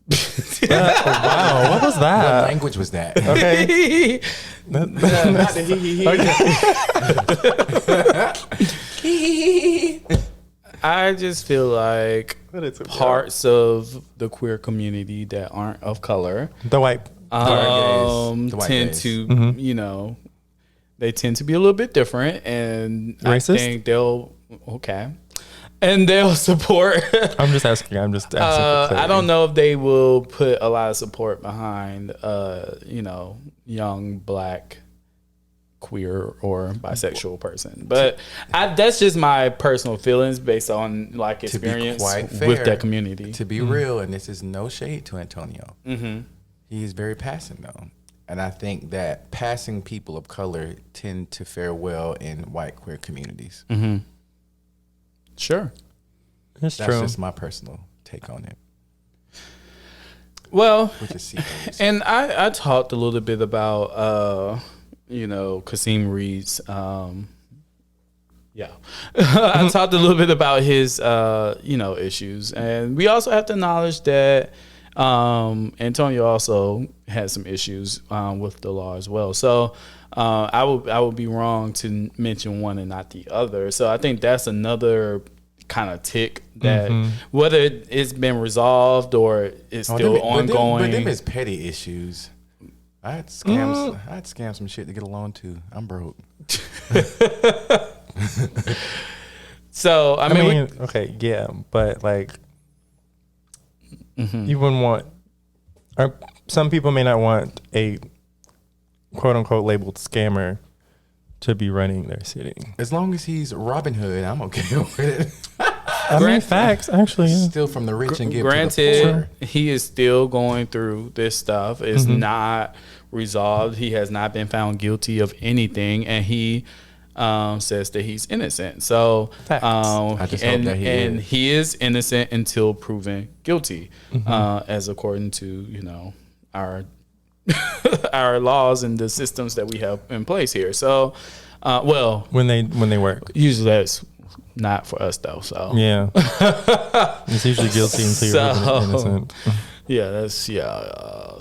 What was that? What language was that? Okay. Not the I just feel like parts of the queer community that aren't of color, The white white tend gays. to, they tend to be a little bit different, and Racist? I think they'll support. I'm just asking for clarity. I don't know if they will put a lot of support behind, young black queer or bisexual person, but that's just my personal feelings based on like experience with that community. To be real, and this is no shade to Antonio, he is very passing though, and I think that passing people of color tend to fare well in white queer communities. Sure, That's true. That's just my personal take on it. Well, Which is secret. and I talked a little bit about Kasim Reed's I talked a little bit about his issues, and we also have to acknowledge that Antonio also had some issues with the law as well. So I would be wrong to mention one and not the other. So I think that's another kind of tick that whether it's been resolved or it's still ongoing. But them is petty issues. I had scammed some shit to get a loan too. I'm broke. So I mean, okay, yeah, but like, you wouldn't want, or some people may not want a quote unquote labeled scammer to be running their city. As long as he's Robin Hood, I'm okay with it. I mean, facts, actually. Yeah. Steal from the rich and give to the granted, poor. he is still going through this stuff. It's not resolved. He has not been found guilty of anything, and he says that he's innocent. So, I just hope that he is innocent until proven guilty, as according to our our laws and the systems that we have in place here. So, when they work, usually that's not for us though. So yeah, it's usually guilty until you're innocent.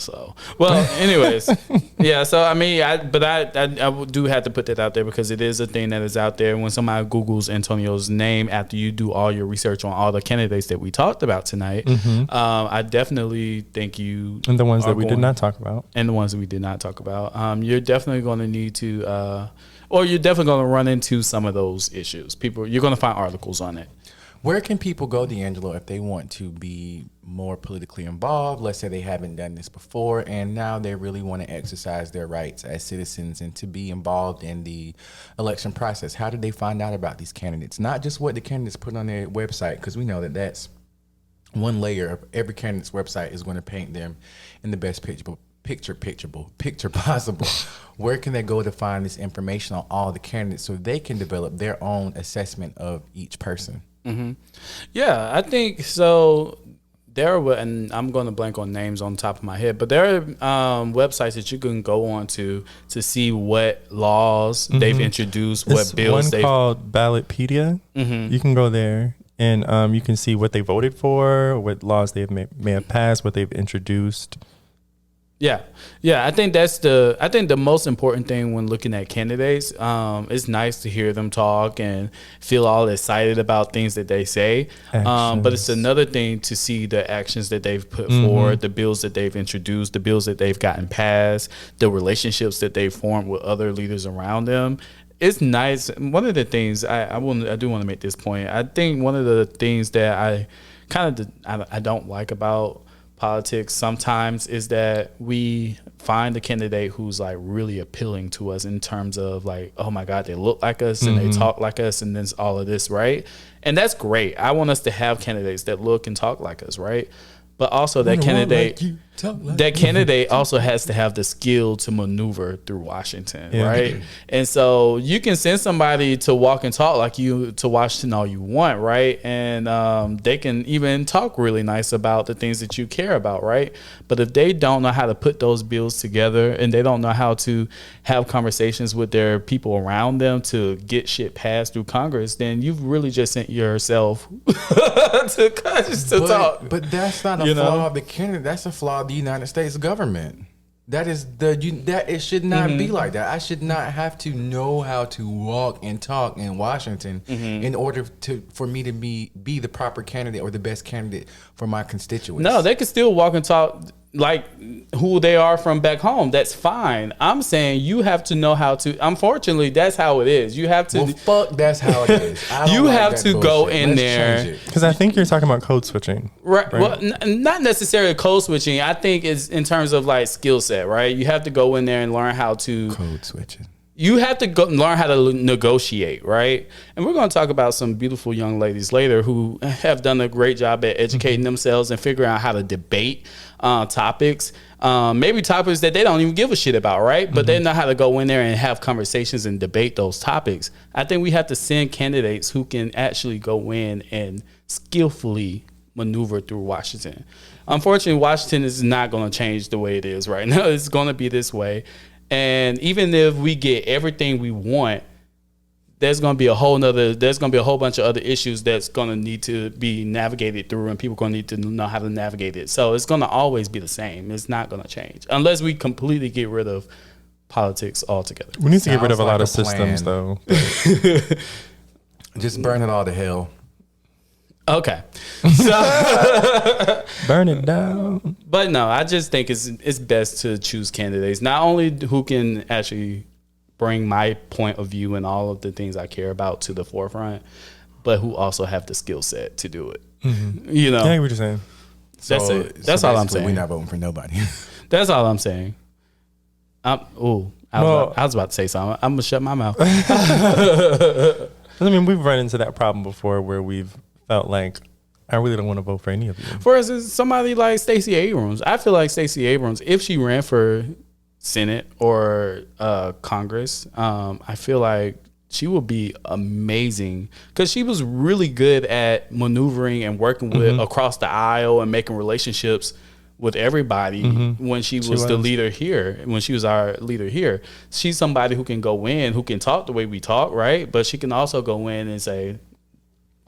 So, well, anyways, so I mean, I do have to put that out there because it is a thing that is out there. When somebody Googles Antonio's name after you do all your research on all the candidates that we talked about tonight, I definitely think you and the ones that we did not talk about, you're definitely going to need to, or you're definitely going to run into some of those issues. You're going to find articles on it. Where can people go, D'Angelo, if they want to be more politically involved? Let's say they haven't done this before, and now they really want to exercise their rights as citizens and to be involved in the election process. How do they find out about these candidates? Not just what the candidates put on their website, because we know that that's one layer of every candidate's website is going to paint them in the best picture possible. Where can they go to find this information on all the candidates so they can develop their own assessment of each person? Yeah, I think so. There were, and I'm going to blank on names on top of my head, but there are websites that you can go on to see what laws they've introduced, what bills they've. One called Ballotpedia. You can go there and you can see what they voted for, what laws they may have passed, what they've introduced. Yeah. I think the most important thing when looking at candidates, it's nice to hear them talk and feel all excited about things that they say. But it's another thing to see the actions that they've put forward, the bills that they've introduced, the bills that they've gotten passed, the relationships that they've formed with other leaders around them. It's nice. One of the things I do want to make this point. I think one of the things that I don't like about politics sometimes is that we find a candidate who's like really appealing to us in terms of like, oh my God, they look like us and they talk like us and there's all of this, right? And that's great. I want us to have candidates that look and talk like us, right? But also that candidate that candidate also has to have the skill to maneuver through Washington, right? And so you can send somebody to walk and talk like you to Washington all you want, right? And they can even talk really nice about the things that you care about, right? But if they don't know how to put those bills together and they don't know how to have conversations with their people around them to get shit passed through Congress, then you've really just sent yourself to talk. But that's not a flaw of the candidate. That's a flaw of the United States government. That it should not be like that. I should not have to know how to walk and talk in Washington in order for me to be the proper candidate or the best candidate for my constituents. No, they can still walk and talk like who they are from back home. That's fine. I'm saying you have to know how to. Unfortunately, that's how it is. You have to. Well, fuck, that's how it is. You have to go in there because I think you're talking about code switching, right? Well, not necessarily code switching. I think it's in terms of like skill set, right? You have to go in there and learn how to code switching. You have to go learn how to negotiate, right? And we're going to talk about some beautiful young ladies later who have done a great job at educating themselves and figuring out how to debate topics, maybe topics that they don't even give a shit about, right? But they know how to go in there and have conversations and debate those topics. I think we have to send candidates who can actually go in and skillfully maneuver through Washington. Unfortunately, Washington is not going to change the way it is right now. It's going to be this way. And even if we get everything we want, there's going to be a whole bunch of other issues that's going to need to be navigated through, and people are going to need to know how to navigate it. So it's going to always be the same. It's not going to change unless we completely get rid of politics altogether. We need to get rid of a lot of systems, though. Just burn it all to hell. Okay. So burn it down. But no, I just think it's best to choose candidates not only who can actually bring my point of view and all of the things I care about to the forefront, but who also have the skill set to do it. You know? Yeah, what you're saying. That's it. That's all I'm saying. We're not voting for nobody. That's all I'm saying. I was about to say something. I'm gonna shut my mouth. I mean, we've run into that problem before where we've felt like I really don't want to vote for any of you. For instance, somebody like Stacey Abrams. I feel like Stacey Abrams, if she ran for Senate or Congress, I feel like she would be amazing because she was really good at maneuvering and working with across the aisle and making relationships with everybody when she was the leader here, when she was our leader here. She's somebody who can go in, who can talk the way we talk, right? But she can also go in and say,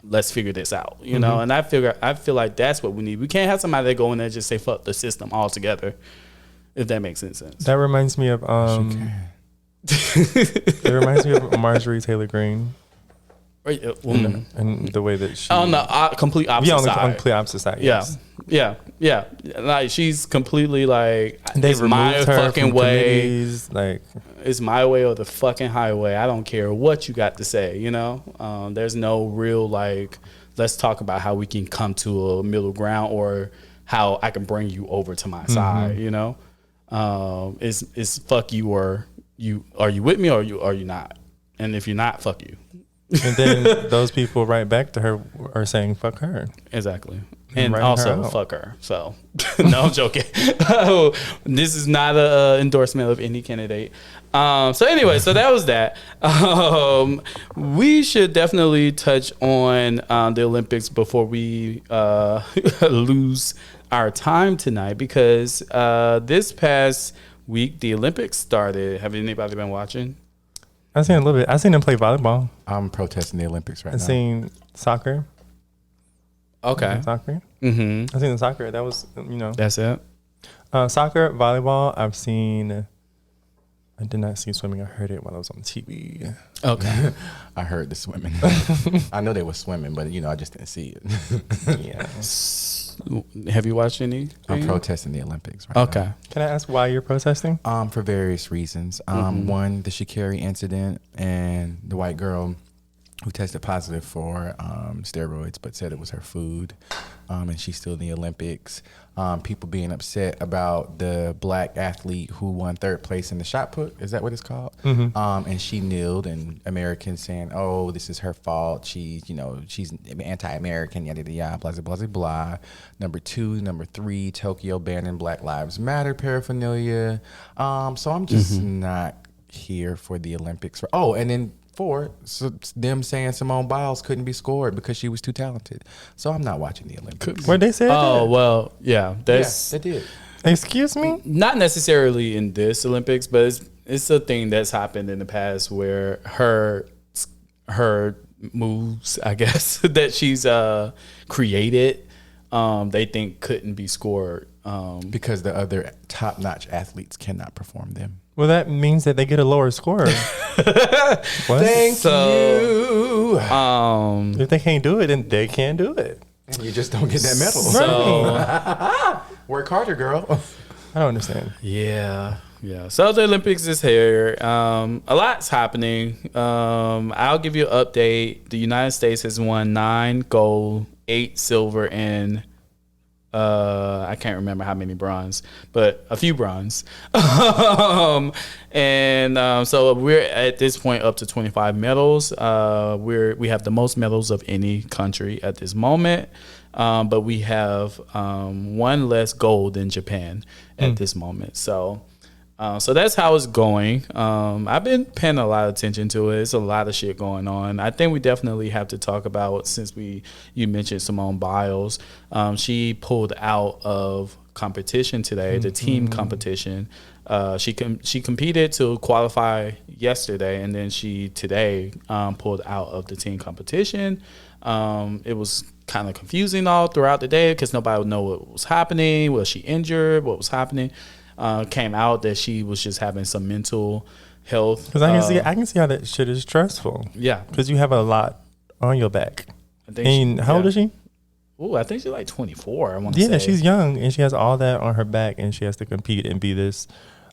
let's figure this out, you know? And I feel like that's what we need. We can't have somebody that go in there and just say, fuck the system altogether, if that makes any sense. That reminds me of, it reminds me of Marjorie Taylor Greene. And the way that she on the complete opposite side. On the complete opposite side. Yes. Yeah. Like she's completely like it's my fucking way. Like it's my way or the fucking highway. I don't care what you got to say. You know, there's no real like. Let's talk about how we can come to a middle ground or how I can bring you over to my side. You know, it's fuck you or you. Are you with me or are you not? And if you're not, fuck you. And then those people right back to her are saying fuck her. Exactly. And also fuck her. So no, I'm joking. This is not an endorsement of any candidate. So anyway, so that was that. We should definitely touch on the Olympics before we lose our time tonight because this past week the Olympics started. Have anybody been watching? I've seen a little bit. I've seen them play volleyball. I'm protesting the Olympics right now. I've seen soccer. Okay. Soccer. I've seen the soccer. That was, That's it. Soccer, volleyball. I've seen. I did not see swimming. I heard it while I was on TV. Okay. I heard the swimming. I know they were swimming, but I just didn't see it. Yeah. Have you watched any? I'm protesting the Olympics right now. Can I ask why you're protesting? For various reasons. One, the Sha'Carri incident and the white girl who tested positive for steroids, but said it was her food, and she's still in the Olympics. People being upset about the black athlete who won third place in the shot put. Is that what it's called? And she kneeled, and Americans saying, "Oh, this is her fault. She's anti-American, yada yada yada, blah blah blah blah." Number 2, number 3, Tokyo banning Black Lives Matter paraphernalia. So I'm just not here for the Olympics. And then 4, so them saying Simone Biles couldn't be scored because she was too talented. So I'm not watching the Olympics. What they said? Oh, well, yeah. Yes, they did. Excuse me? Not necessarily in this Olympics, but it's a thing that's happened in the past where her moves, I guess, that she's created, they think couldn't be scored. Because the other top-notch athletes cannot perform them. Well, that means that they get a lower score. Thank you. If they can't do it, then they can't do it. And you just don't get that medal. So, Work harder, girl. I don't understand. yeah. So the Olympics is here. A lot's happening. I'll give you an update. The United States has won 9 gold, 8 silver, and I can't remember how many bronze, but a few bronze. So we're at this point up to 25 medals. We have the most medals of any country at this moment, but we have 1 less gold than Japan at this moment. So that's how it's going. I've been paying a lot of attention to it. It's a lot of shit going on. I think we definitely have to talk about, since you mentioned Simone Biles. She pulled out of competition today, the team competition. She competed to qualify yesterday, and then she today pulled out of the team competition. It was kind of confusing all throughout the day because nobody would know what was happening. Was she injured? What was happening? Came out that she was just having some mental health. Because I can see how that shit is stressful. Yeah, because you have a lot on your back. How old is she? Oh, I think she's like 24. I want to say. Yeah, she's young, and she has all that on her back, and she has to compete and be this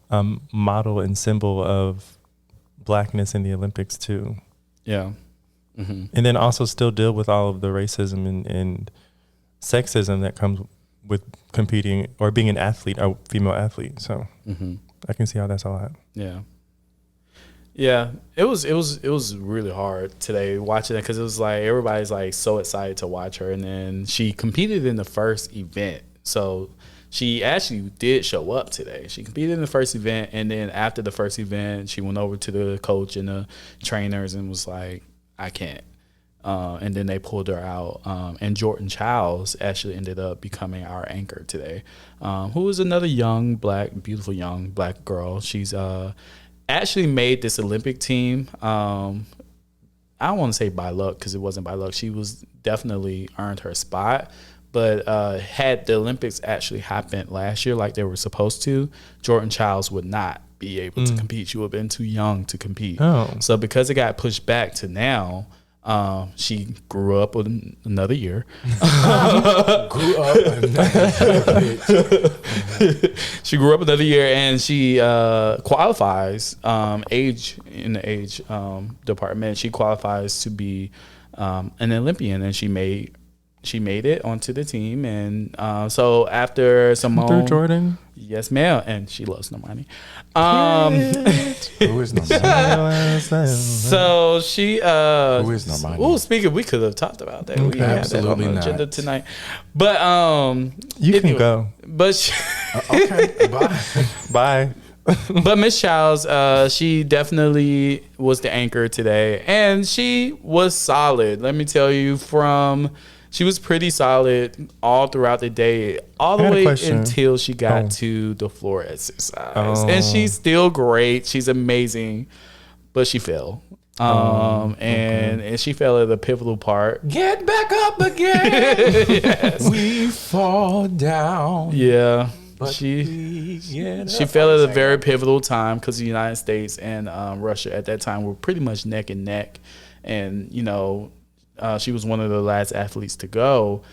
model and symbol of blackness in the Olympics too. Yeah, and then also still deal with all of the racism and sexism that comes with competing or being an athlete, a female athlete. So I can see how that's a lot. Yeah. It was really hard today watching it because it was like everybody's like so excited to watch her, and then she competed in the first event. So she actually did show up today. She competed in the first event, and then after the first event, she went over to the coach and the trainers and was like, "I can't." And then they pulled her out. And Jordan Childs actually ended up becoming our anchor today, who is another beautiful young black girl. She's actually made this Olympic team. I don't want to say by luck because it wasn't by luck. She was definitely earned her spot. But had the Olympics actually happened last year like they were supposed to, Jordan Childs would not be able to compete. She would have been too young to compete. So because it got pushed back to now, she grew up with another year. She grew up another year, and she qualifies in the age department. She qualifies to be an Olympian, and she made it onto the team. And so after Simone, through Jordan, yes, ma'am, and she loves Normani. Who is Normani? So she. Who is Normani? Oh, speaking, we could have talked about that. We had that on the agenda tonight. But you can go. But okay, bye. Bye. But Miss Childs, she definitely was the anchor today, and she was solid. Let me tell you, she was pretty solid all throughout the day, all the way until she got to the floor exercise. And she's still great. She's amazing, but she fell. And she fell at a pivotal part. Get back up again. Yes. We fall down. Yeah. But she fell at a very pivotal time because the United States and Russia at that time were pretty much neck and neck. And, she was one of the last athletes to go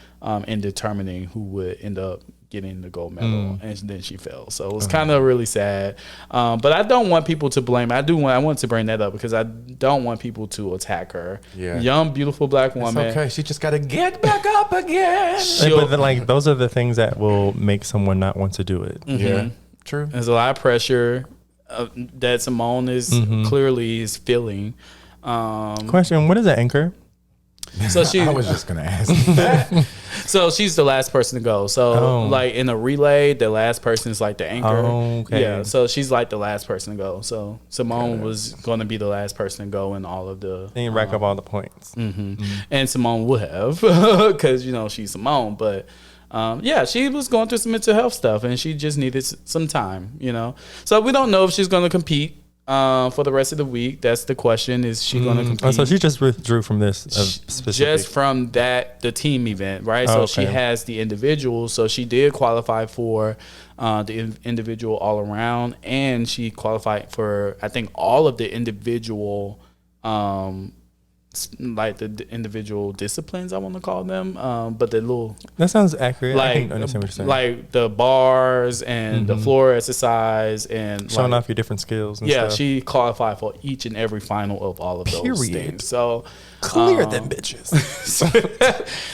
in determining who would end up getting the gold medal, and then she fell. So it was kind of really sad. But I don't want people to blame. I want to bring that up because I don't want people to attack her. Yeah. Young, beautiful black woman. It's okay. She just got to get back up again. But then, like, those are the things that will make someone not want to do it. Yeah, true. There's a lot of pressure that Simone is clearly is feeling. Question: what is an anchor? So I was just gonna ask that. So she's the last person to go. So like in a relay, the last person is like the anchor. Okay. Yeah. So she's like the last person to go. So Simone was going to be the last person to go in all of the. Then you rack up all the points. And Simone would have because she's Simone, but. She was going through some mental health stuff and she just needed some time, So we don't know if she's going to compete for the rest of the week. That's the question. Is she going to compete? So she just withdrew from this specific. Just from the team event, right? So she has the individual. So she did qualify for the individual all around, and she qualified for, I think, all of the individual like the individual disciplines, I want to call them, but the little that sounds accurate. Like, I can understand what you're saying. like the bars and the floor exercise and showing off your different skills. And stuff. She qualified for each and every final of all of those things. So clear them bitches.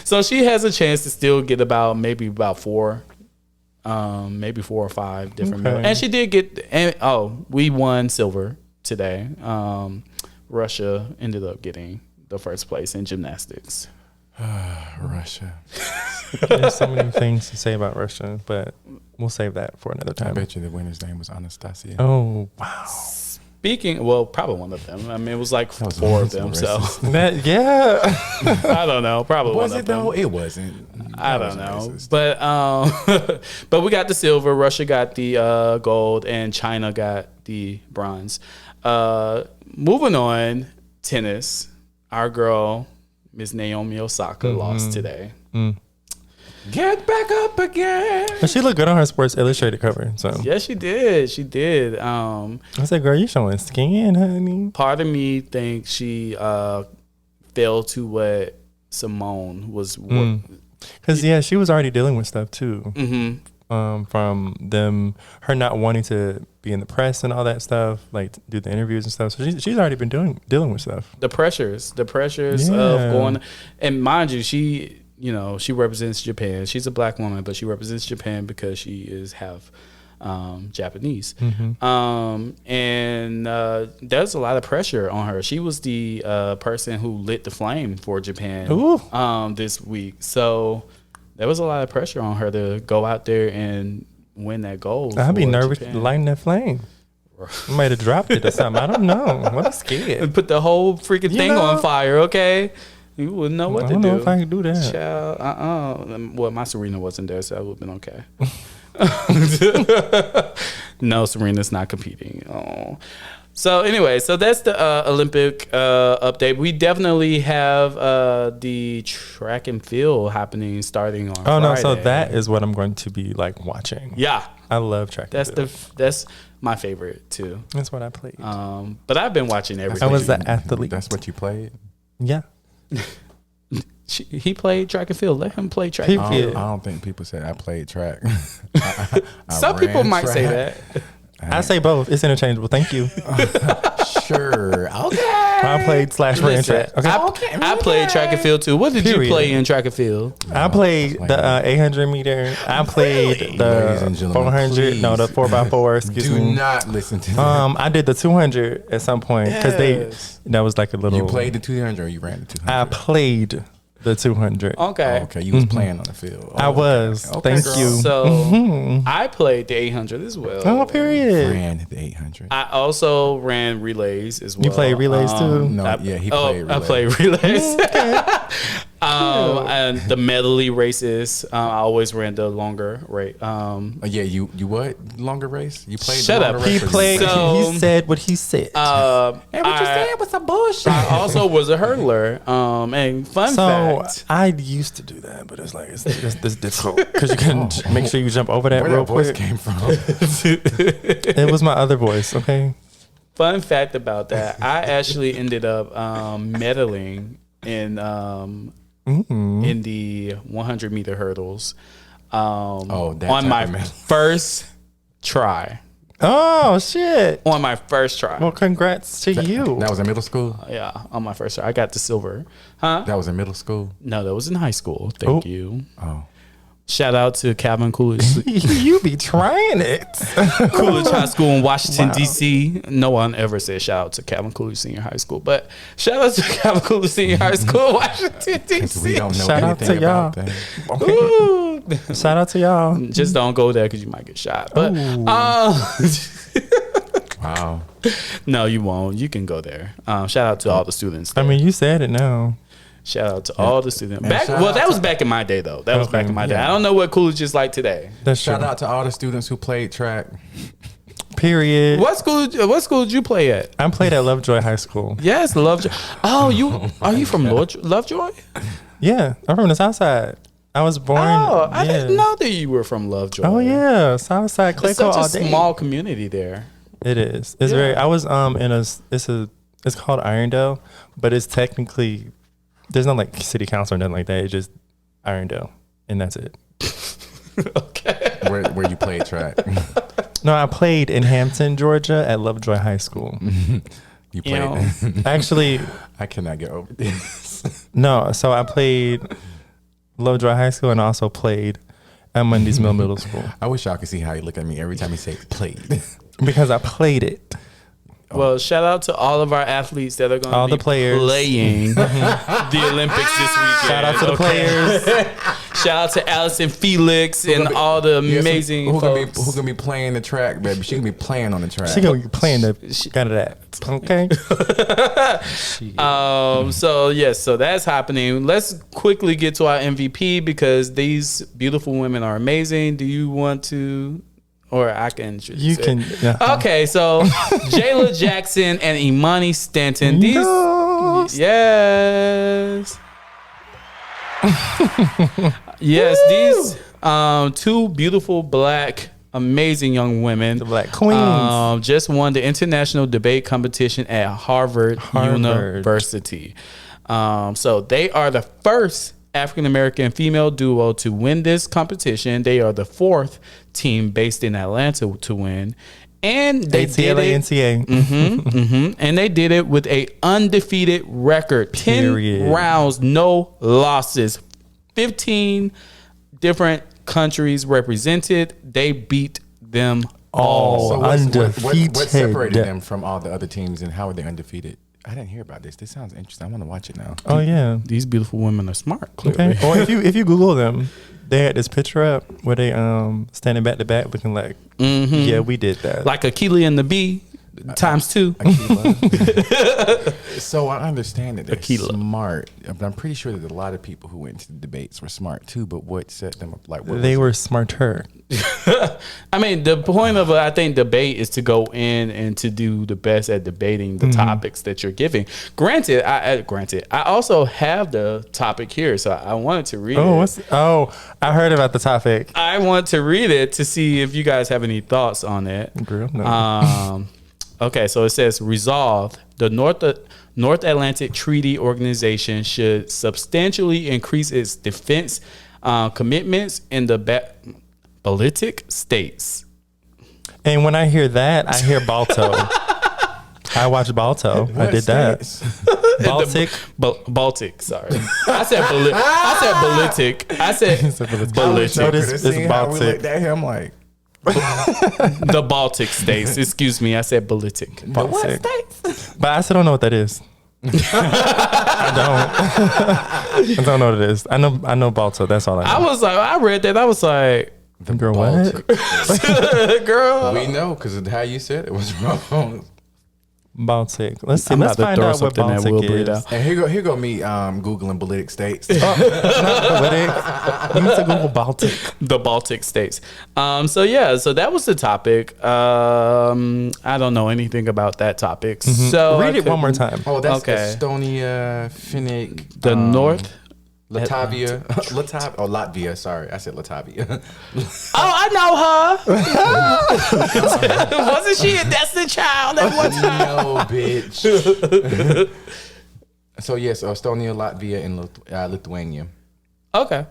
So she has a chance to still get maybe about four. Maybe 4 or 5 different medals. And she did get. We won silver today. Russia ended up getting the first place in gymnastics. Russia. There's so many things to say about Russia, but we'll save that for another time. I bet you the winner's name was Anastasia. Oh, wow. Probably one of them. I mean, it was like 4 of them. So I don't know. Probably was one it of them. Though? It wasn't. I don't know. Racist. But we got the silver. Russia got the gold, and China got the bronze. Moving on, tennis. Our girl, Miss Naomi Osaka, lost today. Get back up again. But she looked good on her Sports Illustrated cover. So yeah, she did. She did. I said, "Girl, you showing skin, honey." Part of me thinks she fell to what Simone was. Because she was already dealing with stuff too. From her not wanting to be in the press and all that stuff, like do the interviews and stuff. So she's already been dealing with stuff. The pressures of going, and mind you, she represents Japan. She's a black woman, but she represents Japan because she is half Japanese. And there's a lot of pressure on her. She was the person who lit the flame for Japan this week. So there was a lot of pressure on her to go out there and win that gold. I'd be nervous lighting that flame. I might have dropped it or something. I don't know. I'm scared. And put the whole freaking thing on fire, okay? You wouldn't know what to do. I don't know if I can do that. Child, Well, my Serena wasn't there, so that would have been okay. No, Serena's not competing. Oh. So anyway, that's the Olympic update. We definitely have the track and field happening starting on Friday. No, so that is what I'm going to be like watching. Yeah. I love track and field. That's my favorite too. That's what I played. But I've been watching everything. I was the athlete. That's what you played? Yeah. He played track and field. Let him play track. I don't think people say I played track. Some people might say that. I say both. It's interchangeable. Thank you. Sure. Okay. I played /ran track. Okay. I played track and field too. What did you play in track and field? I played the 800 meter. I played the 400. No, the 4x4. Excuse me. Do not listen to that. I did the 200 at some point because that was like a little. You played the 200 or you ran the 200? I played the 200. Okay. You was playing on the field. I was. Okay. Thank you. So I played the 800 as well. Oh, period. Ran the 800. I also ran relays as well. You played relays too? No, he played relays. I played relays. And the medley races, I always ran the longer race. You what? Longer race? You played Shut the up. longer race? He played. He said what he said. And what you said was some bullshit. I also was a hurdler. And fun fact. I used to do that, but it's like it's difficult because you can make sure you jump over that real quick. Where that voice came from? It was my other voice. Okay. Fun fact about that: I actually ended up medaling in the 100-meter hurdles. On my first try. Oh shit! On my first try. Well, congrats to you. That was in middle school? Yeah, on my first try. I got the silver. Huh? That was in middle school? No, that was in high school. Thank you. Oh. Shout out to Calvin Coolidge. You be trying it. Coolidge High School in Washington, D.C. No one ever said shout out to Calvin Coolidge Senior High School, but shout out to Calvin Coolidge Senior High School in Washington, D.C. We don't know Shout out anything to y'all. about that. Okay. Shout out to y'all. Just don't go there because you might get shot. But Wow. no, you won't. You can go there. Shout out to all the students I there. mean, you said it now. Shout out to all the students. And shout out That was to- back in my day, though. That was back in my day. yeah. I don't know what Coolidge is like today. That's Shout true. out to all the students who played track. Period. What school did you play at? I played at Lovejoy High School. Yes, Lovejoy. Oh, are you from Lovejoy? Yeah, I'm from the South Side. I was born. Oh, I yeah. didn't know that you were from Lovejoy. Oh yeah, South Side It's Clayco such all a day. small community there. It is. It's Yeah. very. I was it's called Irondale, but it's technically there's no like city council or nothing like that. It's just Irondale, and that's it. Okay. Where you played track. No, I played in Hampton, Georgia, at Lovejoy High School. You You know, played. Actually, I cannot get over this. no. So I played Lovejoy High School and I also played at Mundy's Mill Middle School I wish y'all could see how you look at me every time you say played. because I played it. well, shout out to all of our athletes that are going All to be the players. playing the Olympics this weekend. Shout out to the players. Shout out to Allison Felix and all the amazing who folks. gonna be playing the track, baby? She gonna be playing on the track. She gonna be playing the got of that. Okay. So that's happening. Let's quickly get to our MVP because these beautiful women are amazing. Do you want to, or I can introduce You it? can. Yeah. Okay, so Jayla Jackson and Imani Stanton. These, No. yes, yes, these two beautiful black. Amazing young women. The Black Queens. Just won the international debate competition at Harvard. University. So they are the first African American female duo to win this competition. They are the fourth team based in Atlanta to win. And they did it. ATLANCA. And they did it with a undefeated record. Period. 10 rounds, no losses. 15 different countries represented. They beat them all. Oh, what undefeated. separated them from all the other teams, and how are they undefeated? I didn't hear about this. This sounds interesting. I want to watch it now. Oh yeah. These beautiful women are smart, clearly. Okay. Or if you Google them, they had this picture up where they standing back to back looking like yeah, we did that. Like Akili and the Bee times two. So I understand that they're Aquila. smart, but I'm pretty sure that a lot of people who went to the debates were smart too. But what set them up? Like what They was were smarter. I mean, the point of I think debate is to go in and to do the best at debating the topics that you're giving. Granted, I also have the topic here, so I wanted to read it. I heard about the topic. I want to read it to see if you guys have any thoughts on it. Girl, no. Okay, so it says resolved. The North Atlantic Treaty Organization should substantially increase its defense commitments in the Baltic states. And when I hear that, I hear Balto. I watched Balto. I did that. Baltic. Baltic, sorry. I said Baltic. I said Baltic. So this is Baltic. At him like The Baltic states. Excuse me, I said Baltic. Baltic. But I still don't know what that is. I don't know what it is. I know Balto. That's all I know. I read that. I was like, Girl, what? girl. we know because of how you said it was wrong. Baltic. Let's see. I'm Let's about to find throw out what something that Baltic will bleed is. out. And here go me googling Baltic states. Not Baltic. You need to Google Baltic. The Baltic states. So that was the topic. I don't know anything about that topic. So Read it one more time. Oh, that's Okay. Estonia, Finnick, The North. Latvia, Latvia. Sorry, I said Latvia. Oh, I know her. Wasn't she a Destiny Child at one time? No, bitch. So yes, Estonia, Latvia, and Lithuania, Okay.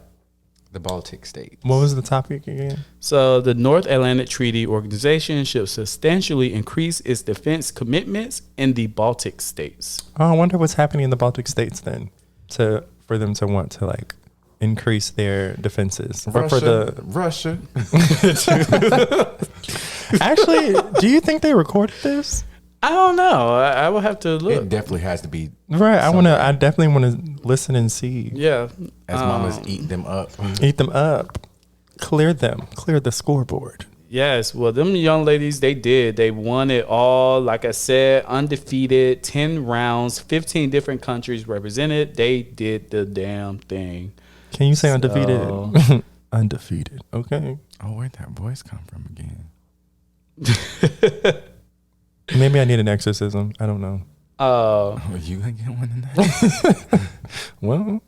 the Baltic states. What was the topic again? So the North Atlantic Treaty Organization should substantially increase its defense commitments in the Baltic states. Oh, I wonder what's happening in the Baltic states then, for them to want to like increase their defenses. Or for the Russia. Actually, do you think they recorded this? I don't know. I will have to look. It definitely has to be Right. somewhere. I definitely want to listen and see. Yeah. as mamas eat them up. Eat them up. Clear them. Clear the scoreboard. Yes. Well, them young ladies, they did. They won it all. Like I said, undefeated, 10 rounds, 15 different countries represented. They did the damn thing. Can you say undefeated? Undefeated. Okay. Oh, where'd that voice come from again? Maybe I need an exorcism. I don't know. Oh, you gonna get one in that? Well,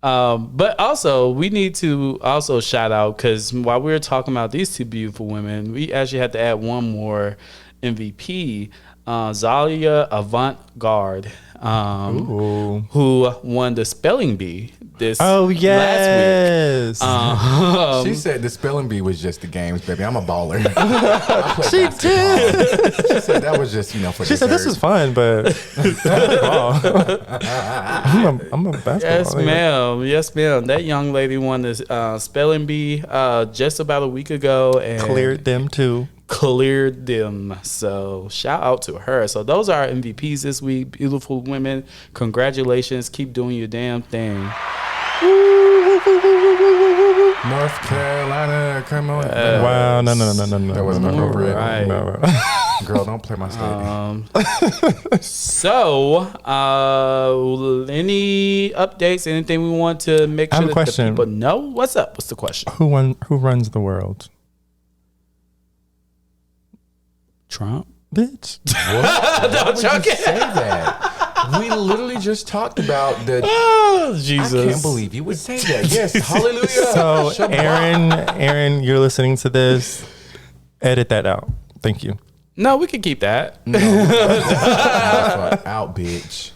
But also, we need to also shout out, because while we were talking about these two beautiful women, we actually had to add one more MVP, Zalia Avant-Garde, who won the spelling bee this oh last yes. She said the spelling bee was just the games, baby. I'm a baller. She did. She said that was just, for She said this is fun, but I'm a basketball. Yes, nigga. ma'am. Yes, ma'am. That young lady won this spelling bee just about a week ago and Cleared them too. cleared them. So shout out to her. So those are our MVPs this week. Beautiful women. Congratulations. Keep doing your damn thing. North Carolina, come on. Wow, no. That wasn't appropriate. Right. No. Girl, don't play my state. So, any updates? Anything we want to make I sure have a that the question. people know? What's up? What's the question? Who runs the world? Trump. Bitch. Why would you say that? We literally just talked about the. Oh, Jesus. I can't believe you would say that. Yes, hallelujah. So Shabbat. Aaron, you're listening to this. Edit that out. Thank you. No, we can keep that. Out, bitch.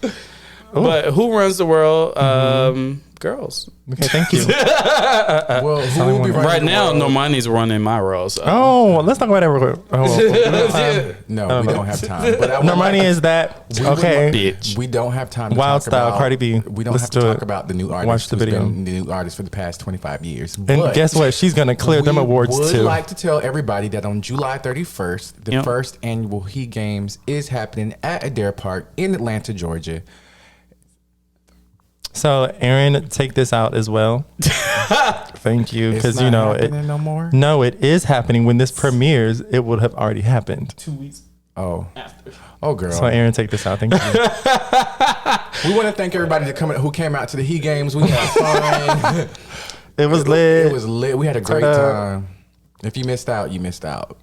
But who runs the world? Girls. Okay, thank you. Well, who will be running Right the now, world? Normani's running my role. So. Oh, let's talk about that. No, we don't have time. But I would Normani like- is that we would okay? like- Bitch. We don't have time to Wild talk style, about Cardi B. We don't Let's have to do talk it. about the new artist. Watch the who's video. been the new artist for the past 25 years. And But guess what? She's gonna clear them awards would too. like to tell everybody that on July 31st, the Yep. first annual He Games is happening at Adair Park in Atlanta, Georgia. So Aaron, take this out as well. Thank you, It's because not you know it. happening no more. No, it is happening. When this premieres, it would have already happened. 2 weeks Oh, after. oh, girl. So Aaron, take this out. Thank you. We want to thank everybody who came out to the He Games. We had fun. It was lit. It was lit. We had a great Ta-da. time. If you missed out, you missed out.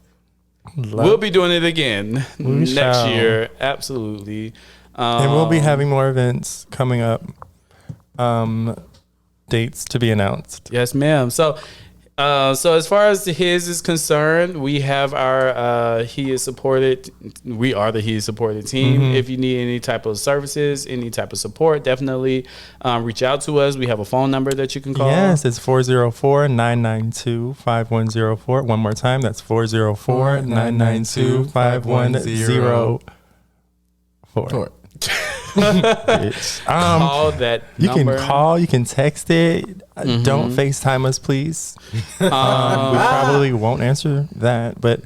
We'll be doing it again next shall. year. Absolutely. And we'll be having more events coming up. Dates to be announced. Yes, ma'am. So as far as his is concerned, we have our He Is Supported. We are the He Is Supported team. If you need any type of services, any type of support, definitely reach out to us. We have a phone number that you can call. Yes, it's 404-992-5104. One more time, that's 404-992-5104. Bitch. Call that You number. can call, you can text it. Don't FaceTime us, please. We probably won't answer that, but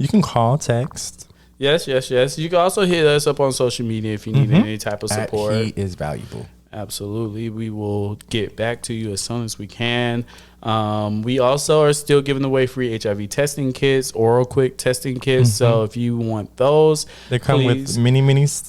you can call, text. Yes. You can also hit us up on social media if you need any type of support. He is valuable. Absolutely. We will get back to you as soon as we can. We also are still giving away free HIV testing kits, oral quick testing kits. So if you want those, They come please, with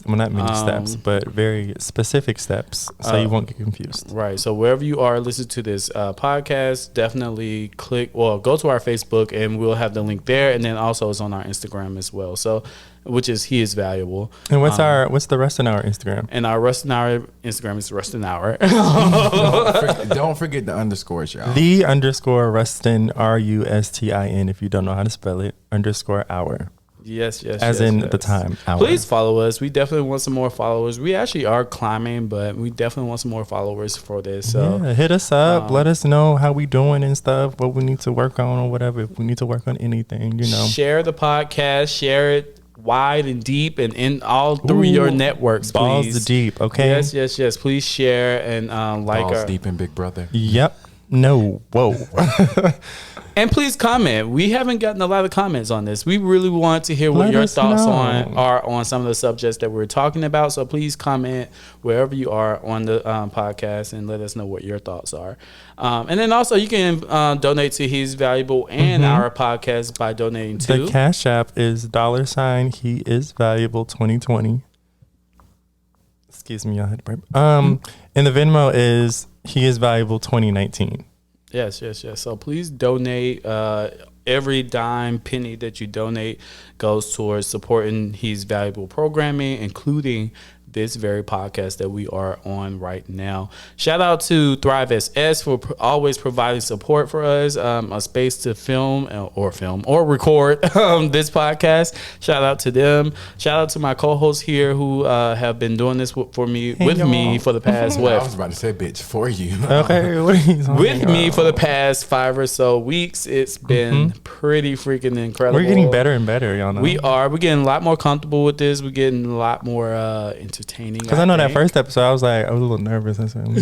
not many steps, but very specific steps, so you won't get confused. right. So wherever you are listening to this podcast, definitely go to our Facebook and we'll have the link there. And then also it's on our Instagram as well. So, which is He Is Valuable. And what's the Rustin Hour Instagram? And our Rustin Hour Instagram is Rustin Hour. Don't forget the underscores, y'all. _Rustin, RUSTIN, if you don't know how to spell it, _hour. Yes. As in the time. Hour. Please follow us. We definitely want some more followers. We actually are climbing, but we definitely want some more followers for this. So yeah, hit us up. Let us know how we doing and stuff. What we need to work on or whatever. If we need to work on anything, share the podcast. Share it wide and deep and in all through your networks. Balls please. deep. Okay. Yes. Please share and like balls deep in Big Brother. Yep. No. Whoa. And please comment. We haven't gotten a lot of comments on this. We really want to hear what your thoughts are on some of the subjects that we're talking about. So please comment wherever you are on the podcast and let us know what your thoughts are. And then also you can donate to He's Valuable and our podcast by donating to. The Cash App is $ He Is Valuable 2020. Excuse me, I had to burp. And the Venmo is He Is Valuable 2019. Yes. So please donate. Every dime, penny that you donate goes towards supporting He's Valuable programming, including this very podcast that we are on right now. Shout out to Thrive SS for always providing support for us, a space to film or record this podcast. Shout out to them. Shout out to my co-hosts here who have been doing this with me for the past I was about to say bitch for you. Okay, what are you talking with about? me for the past 5 or so weeks. It's been pretty freaking incredible. We're getting better and better, y'all know. We're getting a lot more comfortable with this. We're getting a lot more entertaining. Because I know that first episode, I was a little nervous. I said, I don't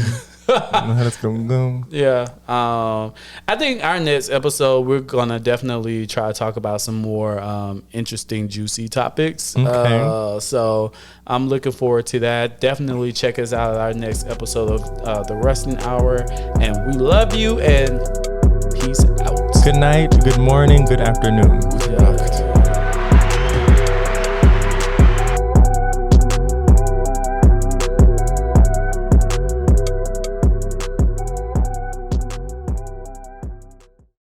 know how that's going to go. Yeah. I think our next episode, we're going to definitely try to talk about some more interesting, juicy topics. Okay. So I'm looking forward to that. Definitely check us out at our next episode of the Rustin Hour. And we love you and peace out. Good night, good morning, good afternoon. Yeah.